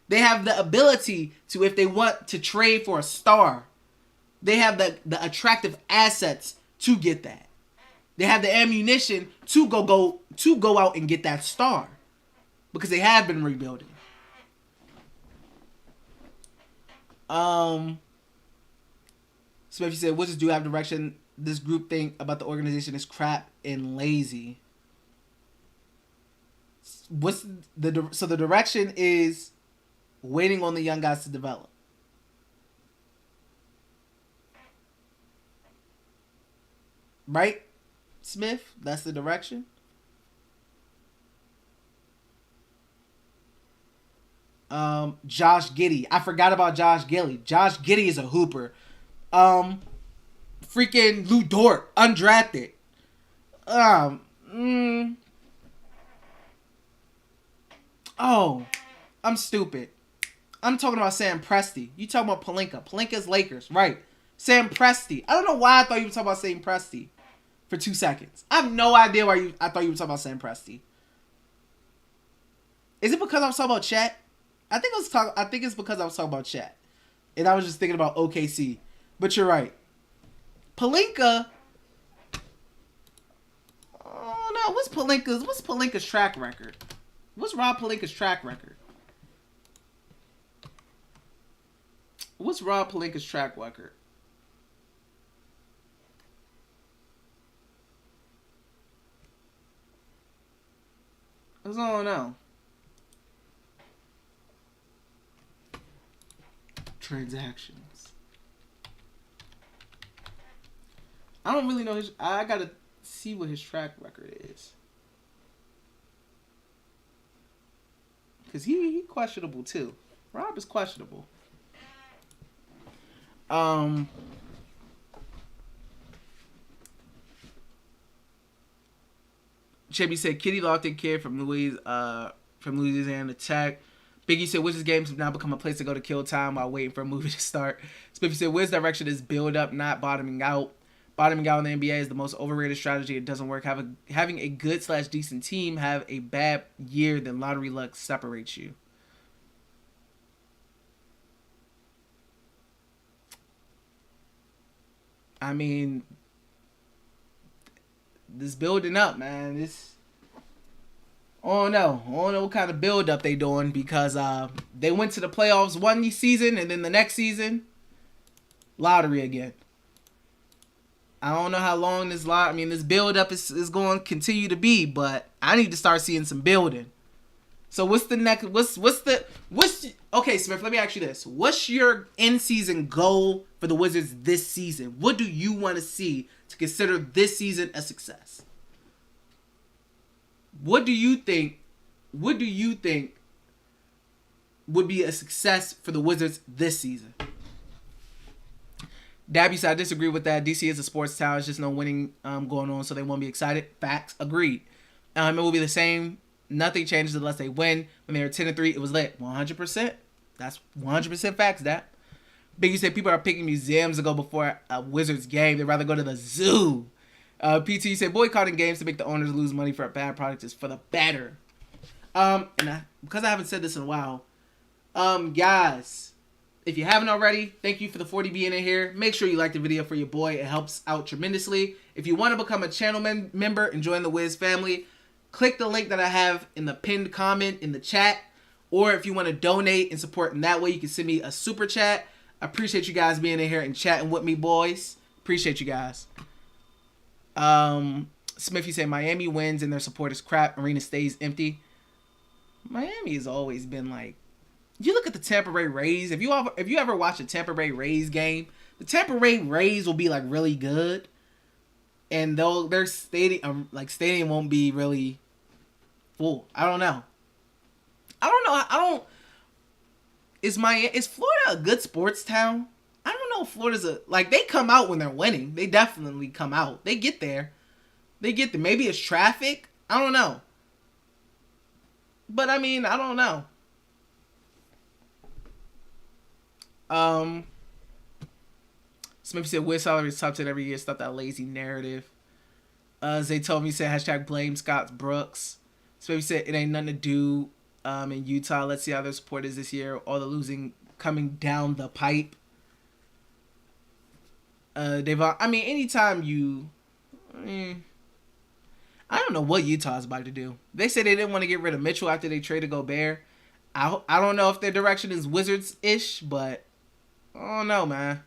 A: they have the ability to, if they want to trade for a star, they have the attractive assets to get that. They have the ammunition to go out and get that star because they have been rebuilding. Smith, you said, Wizards do have direction. This group think about the organization is crap and lazy. So the direction is waiting on the young guys to develop. Right, Smith? That's the direction. Josh Giddey. I forgot about Josh Giddey. Josh Giddey is a hooper. Freaking Lou Dort, undrafted. Oh, I'm stupid. I'm talking about Sam Presti. You talking about Pelinka. Pelinka's Lakers, right. Sam Presti. I don't know why I thought you were talking about Sam Presti for 2 seconds. I have no idea why I thought you were talking about Sam Presti. Is it because I was talking about Chet? I think it's because I was talking about Chet. And I was just thinking about OKC. But you're right. Pelinka. Oh no, what's Pelinka's track record? What's Rob Pelinka's track record? What's Rob Pelinka's track record? I don't know. Transactions. I don't really know his. I gotta see what his track record is. Cause he questionable too. Rob is questionable. Chebby said Kitty locked in kid from Louisiana Tech. Biggie said Wizards games have now become a place to go to kill time while waiting for a movie to start. Spiffy said Wizards direction is build up, not bottoming out. Bottoming out in the NBA is the most overrated strategy. It doesn't work. Having a good / decent team have a bad year, then lottery luck separates you. I mean, this building up, man. I don't know what kind of build up they doing, because they went to the playoffs one season, and then the next season, lottery again. I don't know how long this build up is going to continue to be, but I need to start seeing some building. So what's the next? Okay, Smith? Let me ask you this: what's your in season goal for the Wizards this season? What do you want to see to consider this season a success? What do you think? What do you think would be a success for the Wizards this season? Dabby said, I disagree with that. DC is a sports town. It's just no winning going on, so they won't be excited. Facts. Agreed. It will be the same. Nothing changes unless they win. When they were 10-3, it was lit. 100%. That's 100% facts, that. Biggie said people are picking museums to go before a Wizards game. They'd rather go to the zoo. PT said boycotting games to make the owners lose money for a bad product is for the better. Because I haven't said this in a while, guys, if you haven't already, thank you for the 40 being in here. Make sure you like the video for your boy. It helps out tremendously. If you want to become a channel member and join the Wiz family, click the link that I have in the pinned comment in the chat. Or if you want to donate and support in that way, you can send me a super chat. I appreciate you guys being in here and chatting with me, boys. Appreciate you guys. Smithy said Miami wins and their support is crap. Arena stays empty. Miami has always been like, you look at the Tampa Bay Rays. If you ever watch a Tampa Bay Rays game, the Tampa Bay Rays will be like really good, and their stadium won't be really full. I don't know. Is Florida a good sports town? I don't know if Florida's they come out when they're winning. They definitely come out. They get there. Maybe it's traffic. I don't know. But I don't know. Smith said Wiz salary is top 10 every year. Stop that lazy narrative. Zay told me, said hashtag blame Scott Brooks. Smith said it ain't nothing to do in Utah. Let's see how their support is this year. All the losing coming down the pipe. Devon, anytime I don't know what Utah's about to do. They said they didn't want to get rid of Mitchell after they traded Gobert. I don't know if their direction is Wizards-ish, but I don't know, man.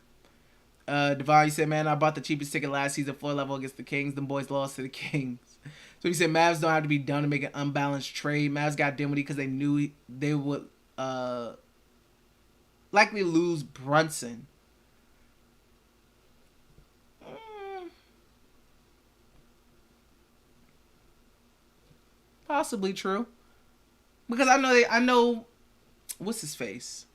A: Devon, said, man, I bought the cheapest ticket last season, floor level against the Kings. Them boys lost to the Kings. So he said Mavs don't have to be done to make an unbalanced trade. Mavs got Dinwiddie because they knew they would likely lose Brunson. Possibly true. Because I know what's his face?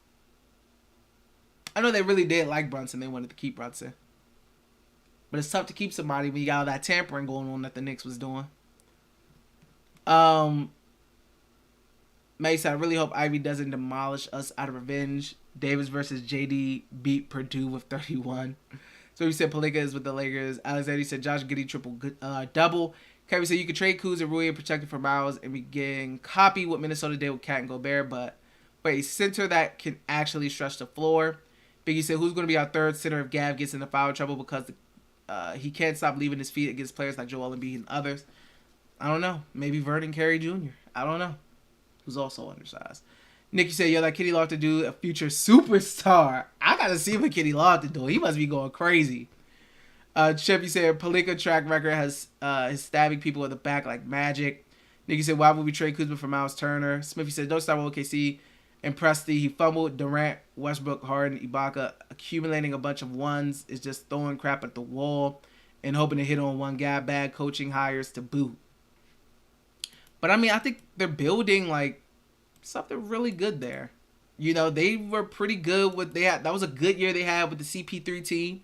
A: I know they really did like Brunson. They wanted to keep Brunson. But it's tough to keep somebody when you got all that tampering going on that the Knicks was doing. Mason, I really hope Ivy doesn't demolish us out of revenge. Davis versus JD beat Purdue with 31. So he said Pelinka is with the Lakers. Alexander said Josh Giddey double. Kevin said you could trade Kuz and Rui and protect it for Miles and begin copy what Minnesota did with Cat and Gobert, but a center that can actually stretch the floor. Biggie said who's going to be our third center if Gav gets into foul trouble because he can't stop leaving his feet against players like Joel Embiid and others. I don't know. Maybe Vernon Carey Jr. I don't know. Who's also undersized. Nicky said, yo, that Kitty Lofton dude, a future superstar. I got to see what Kitty Lofton do. He must be going crazy. Chippy said, Pelinka track record has his stabbing people in the back like magic. Nicky said, why would we trade Kuzma for Miles Turner? Smithy said, don't start with OKC and Presti. He fumbled Durant, Westbrook, Harden, Ibaka. Accumulating a bunch of ones is just throwing crap at the wall and hoping to hit on one guy. Bad coaching hires to boot. But I think they're building like something really good there. You know, they were pretty good with that was a good year they had with the CP3 team.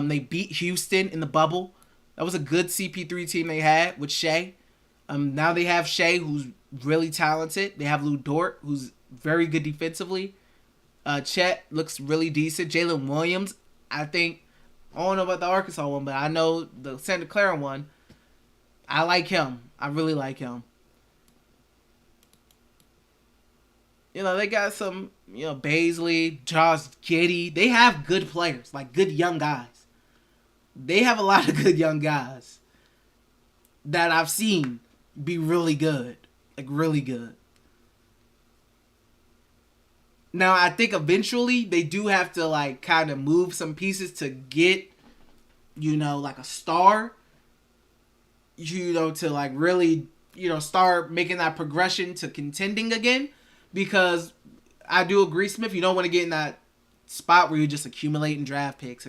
A: They beat Houston in the bubble. That was a good CP3 team they had with Shea. Now they have Shea, who's really talented. They have Lou Dort, who's very good defensively. Chet looks really decent. Jalen Williams, I think I don't know about the Arkansas one, but I know the Santa Clara one. I like him. I really like him. You know, they got some, you know, Baisley, Josh Giddey. They have good players, like good young guys. They have a lot of good young guys that I've seen be really good. Like, really good. Now, I think eventually they do have to, like, kind of move some pieces to get, you know, like a star. You know, to, like, really, you know, start making that progression to contending again. Because I do agree, Smith, you don't want to get in that spot where you're just accumulating draft picks.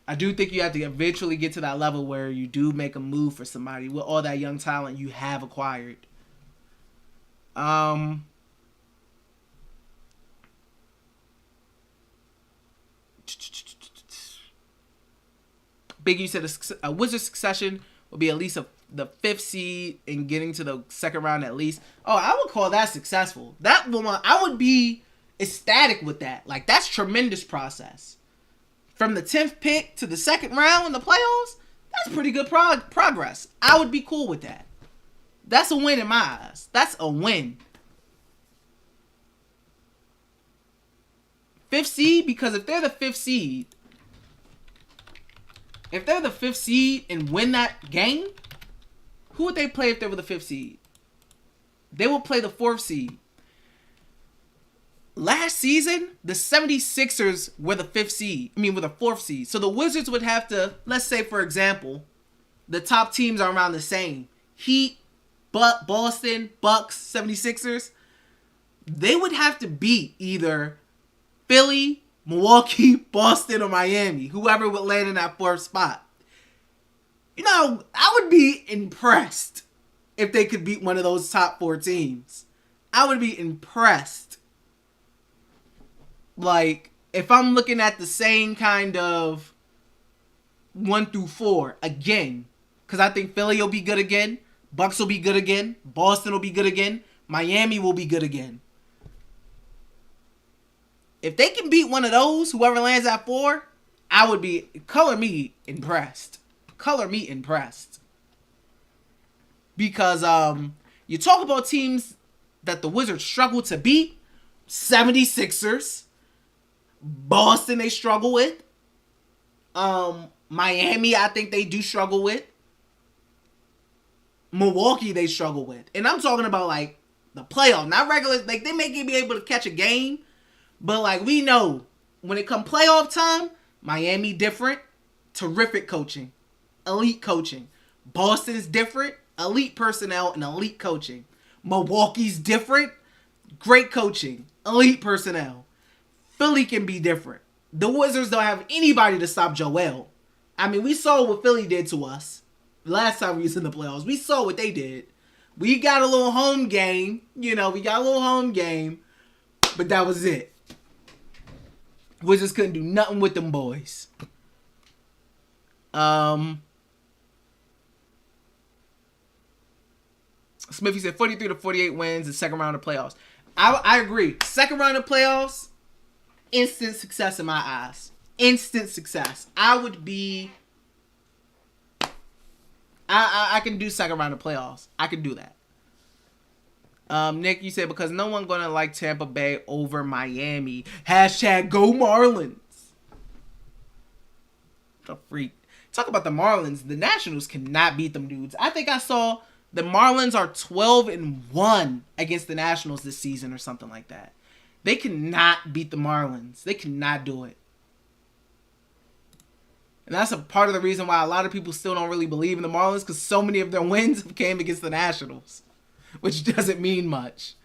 A: I do think you have to eventually get to that level where you do make a move for somebody with all that young talent you have acquired. Big U said a Wizards succession will be at least the 5th seed and getting to the second round at least. Oh, I would call that successful. That one, I would be ecstatic with that. Like, that's tremendous process. From the 10th pick to the second round in the playoffs, that's pretty good progress. I would be cool with that. That's a win in my eyes. That's a win. 5th seed, because if they're the 5th seed, and win that game, who would they play if they were the 5th seed? They will play the 4th seed. Last season, the 76ers were the 5th seed. I mean, were the 4th seed. So the Wizards would have to, let's say, for example, the top teams are around the same. Heat, Boston, Bucks, 76ers. They would have to beat either Philly, Milwaukee, Boston, or Miami. Whoever would land in that 4th spot. You know, I would be impressed if they could beat one of those top 4 teams. I would be impressed. Like, if I'm looking at the same kind of 1 through 4 again, because I think Philly will be good again, Bucks will be good again, Boston will be good again, Miami will be good again. If they can beat one of those, whoever lands at 4, I would be, color me impressed. Color me impressed. Because you talk about teams that the Wizards struggle to beat. 76ers. Boston they struggle with. Miami I think they do struggle with. Milwaukee they struggle with. And I'm talking about like the playoff. Not regular. Like they may be able to catch a game. But like we know when it come playoff time, Miami different. Terrific coaching. Elite coaching. Boston's different. Elite personnel and elite coaching. Milwaukee's different. Great coaching. Elite personnel. Philly can be different. The Wizards don't have anybody to stop Joel. I mean, we saw what Philly did to us last time we was in the playoffs. We saw what they did. We got a little home game. You know, but that was it. Wizards couldn't do nothing with them boys. Smithy said 43 to 48 wins the second round of playoffs. I agree. Second round of playoffs, instant success in my eyes. Instant success. I would be... I can do second round of playoffs. I can do that. Nick, you said because no one gonna like Tampa Bay over Miami. Hashtag go Marlins. The freak. Talk about the Marlins. The Nationals cannot beat them dudes. I think I saw the Marlins are 12-1 against the Nationals this season or something like that. They cannot beat the Marlins. They cannot do it. And that's a part of the reason why a lot of people still don't really believe in the Marlins, because so many of their wins came against the Nationals, which doesn't mean much.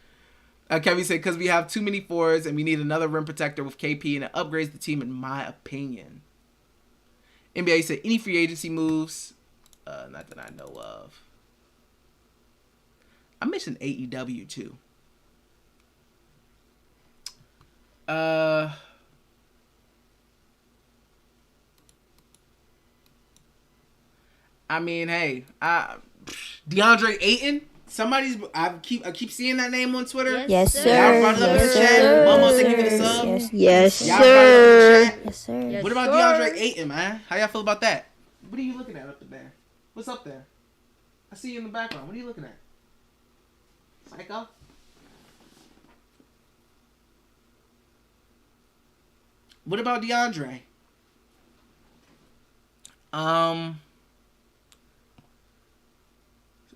A: Kevin said, because we have too many fours and we need another rim protector with KP, and it upgrades the team in my opinion. NBA said, any free agency moves? Not that I know of. I mentioned AEW too. I mean, hey, DeAndre Ayton, I keep seeing that name on Twitter.
B: Yes, sir.
A: Y'all brought it up in the chat. Momo, thank you for the sub.
B: Yes,
A: y'all brought it up in the chat.
B: Yes, sir.
A: What about DeAndre Ayton, man? How y'all feel about that? What are you looking at up there? What's up there? I see you in the background. What are you looking at? Psycho? What about DeAndre?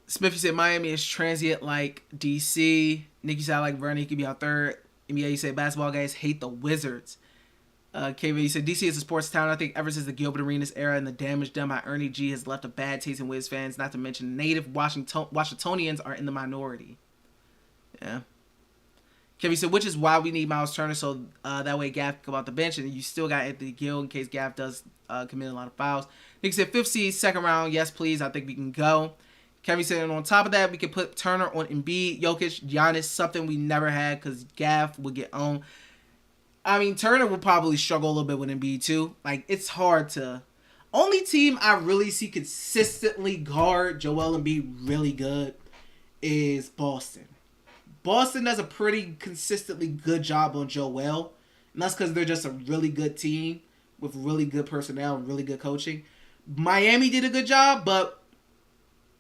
A: Smith, you said Miami is transient like DC. Nick, you said I like Vernon. He could be our third. NBA, you said basketball guys hate the Wizards. KV, you said DC is a sports town. I think ever since the Gilbert Arenas era and the damage done by Ernie G has left a bad taste in Wiz fans. Not to mention native Washingtonians are in the minority. Yeah. Kevin said, which is why we need Miles Turner, so that way Gaff can come off the bench, and you still got Anthony Gill in case Gaff does commit a lot of fouls. Nick said, 5th seed, 2nd round, yes please, I think we can go. Kevin said, and on top of that, we can put Turner on Embiid, Jokic, Giannis, something we never had, because Gaff would get owned. I mean, Turner will probably struggle a little bit with Embiid too. Like, it's hard to... Only team I really see consistently guard Joel Embiid really good is Boston. Boston does a pretty consistently good job on Joel. And that's because they're just a really good team with really good personnel and really good coaching. Miami did a good job, but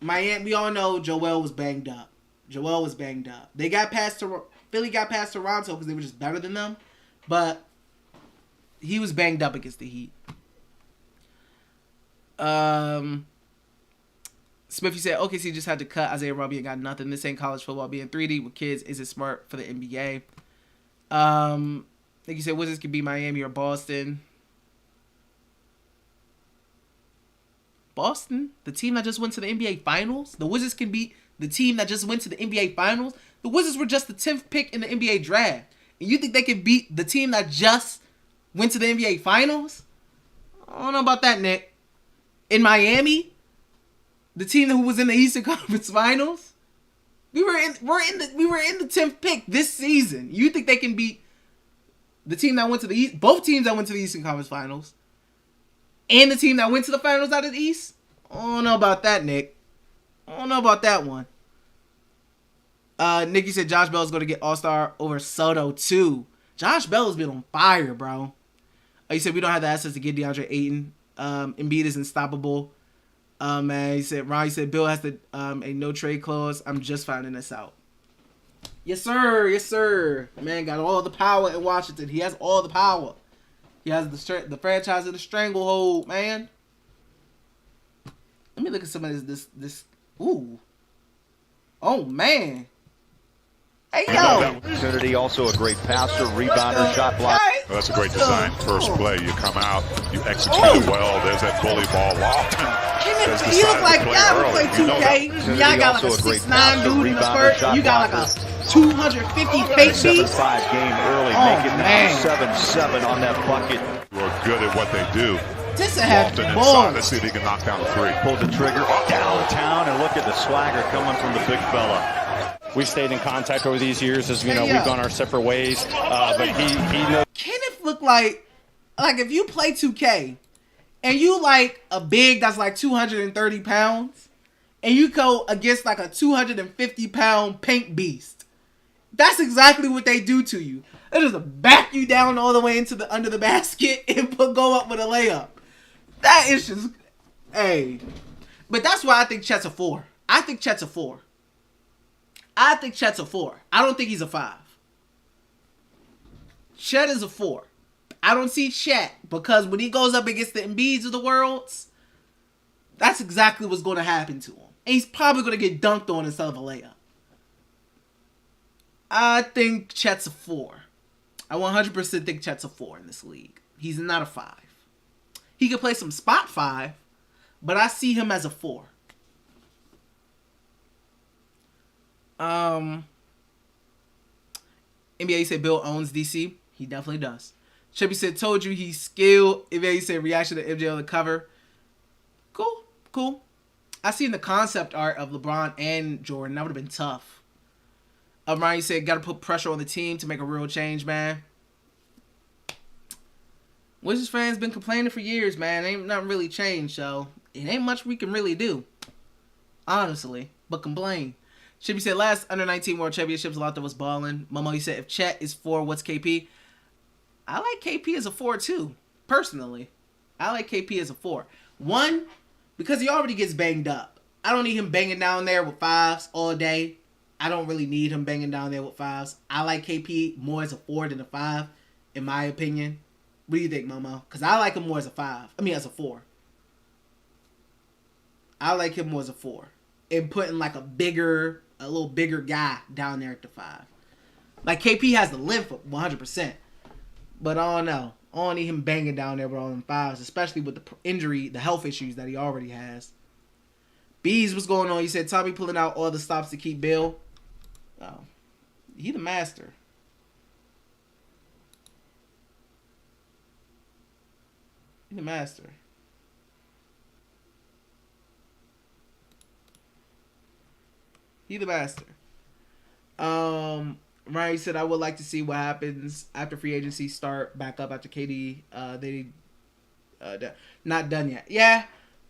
A: Miami, we all know Joel was banged up. They got past Philly got past Toronto because they were just better than them. But he was banged up against the Heat. Smith, you said OKC just had to cut Isaiah Roby and got nothing. This ain't college football being 3D with kids. Is it smart for the NBA? I think you said Wizards could be Miami or Boston. Boston, the team that just went to the NBA Finals. The Wizards can beat the team that just went to the NBA Finals. The Wizards were just the 10th pick in the NBA draft. And you think they can beat the team that just went to the NBA Finals? I don't know about that, Nick. In Miami, the team who was in the Eastern Conference Finals, we were in the 10th pick this season. You think they can beat the team that went to the East, both teams that went to the Eastern Conference Finals, and the team that went to the finals out of the East? I don't know about that, Nick. I don't know about that one. Nicky said Josh Bell is going to get All-Star over Soto too. Josh Bell has been on fire, bro. He said we don't have the assets to get DeAndre Ayton. Embiid is unstoppable. Man, he said Bill has a no trade clause. I'm just finding this out. Yes, sir. Man got all the power in Washington. He has all the power. He has the franchise in the stranglehold, man. Let me look at some of this. Ooh. Oh, man. Hey, yo.
C: Opportunity, also a great passer, rebounder, shot block.
D: Well, that's a great design. First play, you come out, you execute it well. There's that bully ball Lofton.
A: You look like y'all play 2K. Y'all got like a 6'9" dude in the spurt. You got like a 250 fake beast.
C: 7-5 game early, making it 7-7 on that bucket.
D: Who are good at what they do.
A: This a half
D: Lofton
A: ball.
D: inside. Let's see if he can knock down a three.
C: Pulled the trigger downtown, and look at the swagger coming from the big fella.
E: We've stayed in contact over these years, as you know, we've gone our separate ways. But he knows.
A: Kenneth look like if you play 2K and you like a big that's like 230 pounds and you go against like a 250 pound paint beast, that's exactly what they do to you. They just back you down all the way into under the basket and go up with a layup. That is just, hey. But that's why I think Chet's a 4. I think Chet's a 4. I don't think he's a 5. Chet is a 4. I don't see Chet because when he goes up against the Embiids of the world, that's exactly what's going to happen to him. And he's probably going to get dunked on instead of a layup. I think Chet's a 4. I 100% think Chet's a 4 in this league. He's not a 5. He can play some spot 5, but I see him as a 4. NBA said Bill owns DC. He definitely does. Chippy said, told you he's skilled. NBA said reaction to MJ on the cover. Cool. I seen the concept art of LeBron and Jordan. That would have been tough. Ryan said, got to put pressure on the team to make a real change, man. Wizards fans been complaining for years, man. Ain't nothing really changed, so it ain't much we can really do. Honestly, but complain. Shippy said last under 19 World Championships, Lotto was balling. Momo, he said if Chet is 4, what's KP? I like KP as a 4 too, personally. I like KP as a 4. 1, because he already gets banged up. I don't need him banging down there with 5s all day. I don't really need him banging down there with 5s. I like KP more as a 4 than a 5, in my opinion. What do you think, Momo? Because I like him more as a 5. I mean, as a 4. I like him more as a 4. And putting like a little bigger guy down there at the 5. Like KP has the length 100%. But I don't know. I don't need him banging down there with all them 5s, especially with the injury, the health issues that he already has. Bees, what's going on? He said Tommy pulling out all the stops to keep Beal. Oh, he the master. He the master. He the master. Ryan said, I would like to see what happens after free agency start back up after KD. Not done yet. Yeah,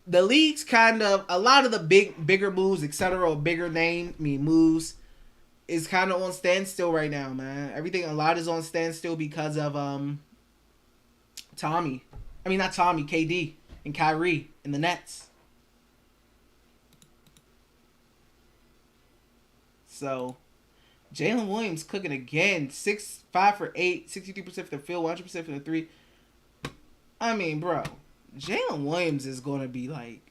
A: the league's kind of, a lot of the bigger moves, etc., or bigger moves, is kind of on standstill right now, man. A lot is on standstill because of KD and Kyrie and the Nets. So, Jalen Williams cooking again. 5 for 8, 63% for the field, 100% for the 3. I mean, bro, Jalen Williams is going to be like...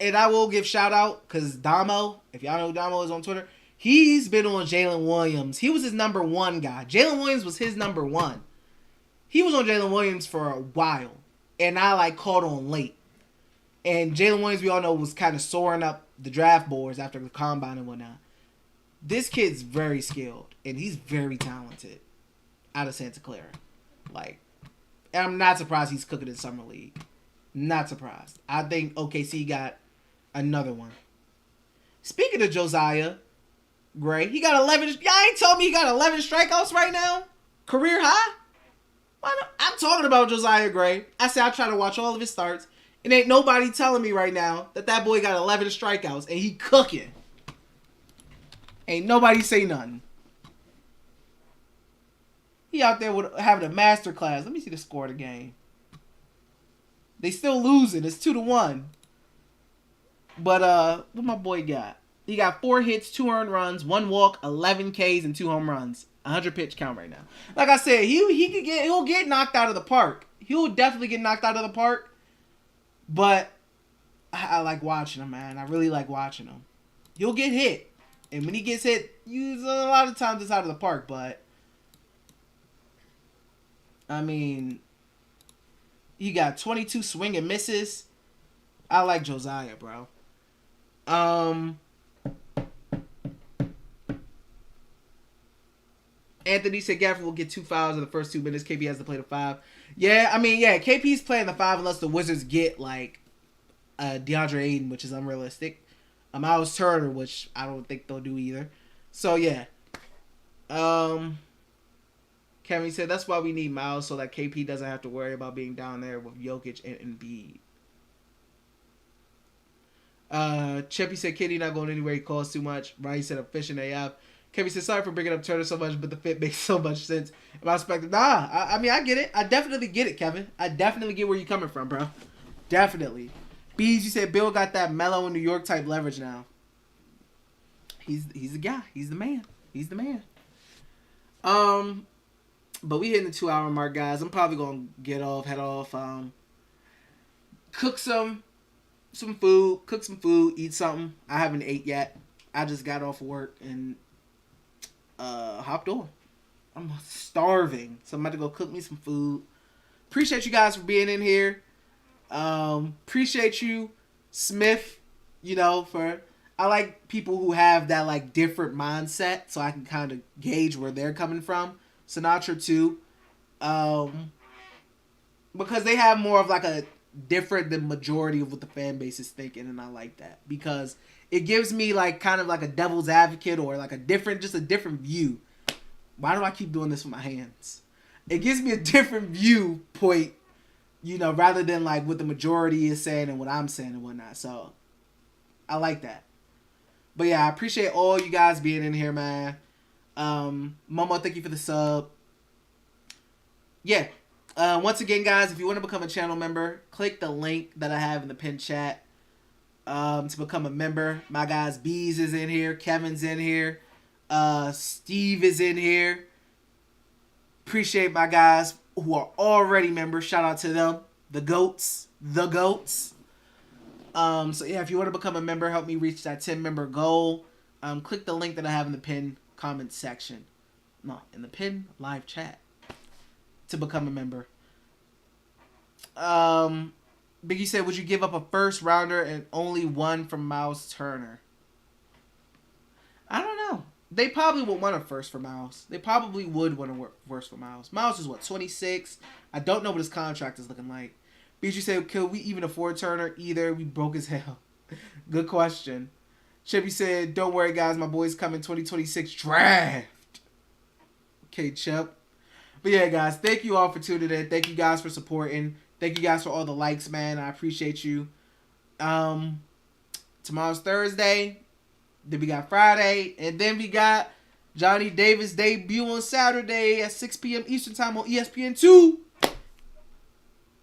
A: And I will give shout out, because Damo, if y'all know who Damo is on Twitter, he's been on Jalen Williams. He was his number 1 guy. Jalen Williams was his number 1. He was on Jalen Williams for a while. And I caught on late. And Jalen Williams, we all know, was kind of soaring up the draft boards after the combine and whatnot. This kid's very skilled, and he's very talented out of Santa Clara. And I'm not surprised he's cooking in Summer League. Not surprised. I think OKC got another one. Speaking of Josiah Gray, he got 11. Y'all ain't told me he got 11 strikeouts right now? Career high? Why not? I'm talking about Josiah Gray. I said I try to watch all of his starts, and ain't nobody telling me right now that boy got 11 strikeouts, and he cooking. Ain't nobody say nothing. He out there having a master class. Let me see the score of the game. They still losing. It's 2-1. But what my boy got? He got 4 hits, 2 earned runs, 1 walk, 11 Ks, and 2 home runs. 100 pitch count right now. Like I said, he'll get knocked out of the park. He'll definitely get knocked out of the park. But I like watching him, man. I really like watching him. He'll get hit. And when he gets hit, a lot of times it's out of the park, but I mean, he got 22 swing and misses. I like Josiah, bro. Anthony said Gafford will get 2 fouls in the first 2 minutes. KP has to play the 5. Yeah, I mean, yeah, KP's playing the 5 unless the Wizards get DeAndre Ayton, which is unrealistic. Miles Turner, which I don't think they'll do either. So, yeah. Kevin said that's why we need Miles, so that KP doesn't have to worry about being down there with Jokic and Embiid. Chippy said Kitty not going anywhere. He calls too much. Ryan said I'm fishing AF. Kevin said sorry for bringing up Turner so much, but the fit makes so much sense. In my perspective, I mean, I get it. I definitely get it, Kevin. I definitely get where you're coming from, bro. Definitely. Bees, you said Bill got that mellow in New York type leverage now. He's the guy. He's the man. He's the man. But we hitting the 2-hour mark, guys. I'm probably gonna head off. Cook some food, eat something. I haven't ate yet. I just got off of work and hopped on. I'm starving, so I'm about to go cook me some food. Appreciate you guys for being in here. Appreciate you, Smith, I like people who have that different mindset so I can kind of gauge where they're coming from. Sinatra too. Because they have more of a different than majority of what the fan base is thinking, and I like that because it gives me kind of a devil's advocate or a different view. Why do I keep doing this with my hands? It gives me a different viewpoint, rather than what the majority is saying and what I'm saying and whatnot. So I like that. But yeah, I appreciate all you guys being in here, man. Momo, thank you for the sub. Yeah. Once again, guys, if you want to become a channel member, click the link that I have in the pinned chat to become a member. My guys, Bees is in here. Kevin's in here. Steve is in here. Appreciate my guys who are already members. Shout out to them. The GOATs. The GOATs. So yeah, if you want to become a member, help me reach that 10-member goal. Click the link that I have in the pinned comment section. No, in the pinned live chat to become a member. Biggie said, would you give up a first rounder and only one from Miles Turner? I don't know. They probably would want a first for Miles. They probably would want a first for Miles. Miles is what, 26? I don't know what his contract is looking like. BG said, could we even afford Turner? Either. We broke as hell. Good question. Chippy said, don't worry, guys. My boy's coming 2026 draft. Okay, Chip. But yeah, guys, thank you all for tuning in. Thank you guys for supporting. Thank you guys for all the likes, man. I appreciate you. Tomorrow's Thursday. Then we got Friday. And then we got Johnny Davis' debut on Saturday at 6 p.m. Eastern Time on ESPN2.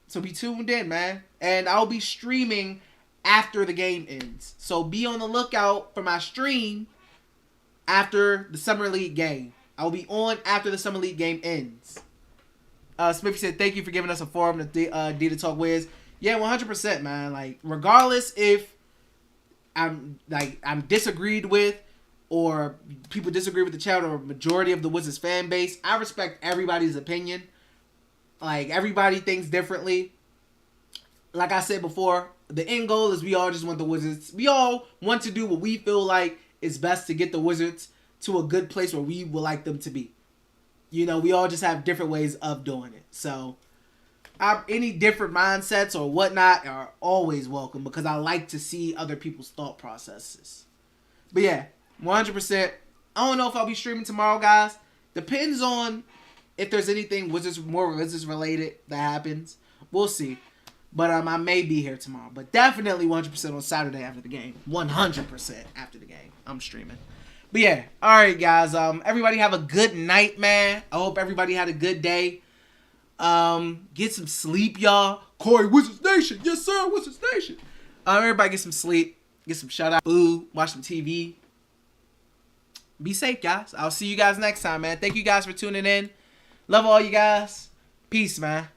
A: So be tuned in, man. And I'll be streaming after the game ends. So be on the lookout for my stream after the Summer League game. I'll be on after the Summer League game ends. Smithy said, thank you for giving us a forum to D to talk with. Yeah, 100%, man. Like, regardless if I'm disagreed with or people disagree with the channel or majority of the Wizards fan base, I respect everybody's opinion. Like, everybody thinks differently. Like I said before, the end goal is we all just want the Wizards. We all want to do what we feel like is best to get the Wizards to a good place where we would like them to be. You know, we all just have different ways of doing it. So, any different mindsets or whatnot are always welcome because I like to see other people's thought processes. But yeah, 100%. I don't know if I'll be streaming tomorrow, guys. Depends on if there's anything more Wizards related that happens. We'll see. But I may be here tomorrow. But definitely 100% on Saturday after the game. 100% after the game. I'm streaming. But yeah, alright guys, everybody have a good night, man. I hope everybody had a good day. Get some sleep, y'all. Corey, Wizards Nation, yes sir, Wizards Nation. Everybody get some sleep, get some shout out, food, watch some TV. Be safe, guys. I'll see you guys next time, man. Thank you guys for tuning in. Love all you guys. Peace, man.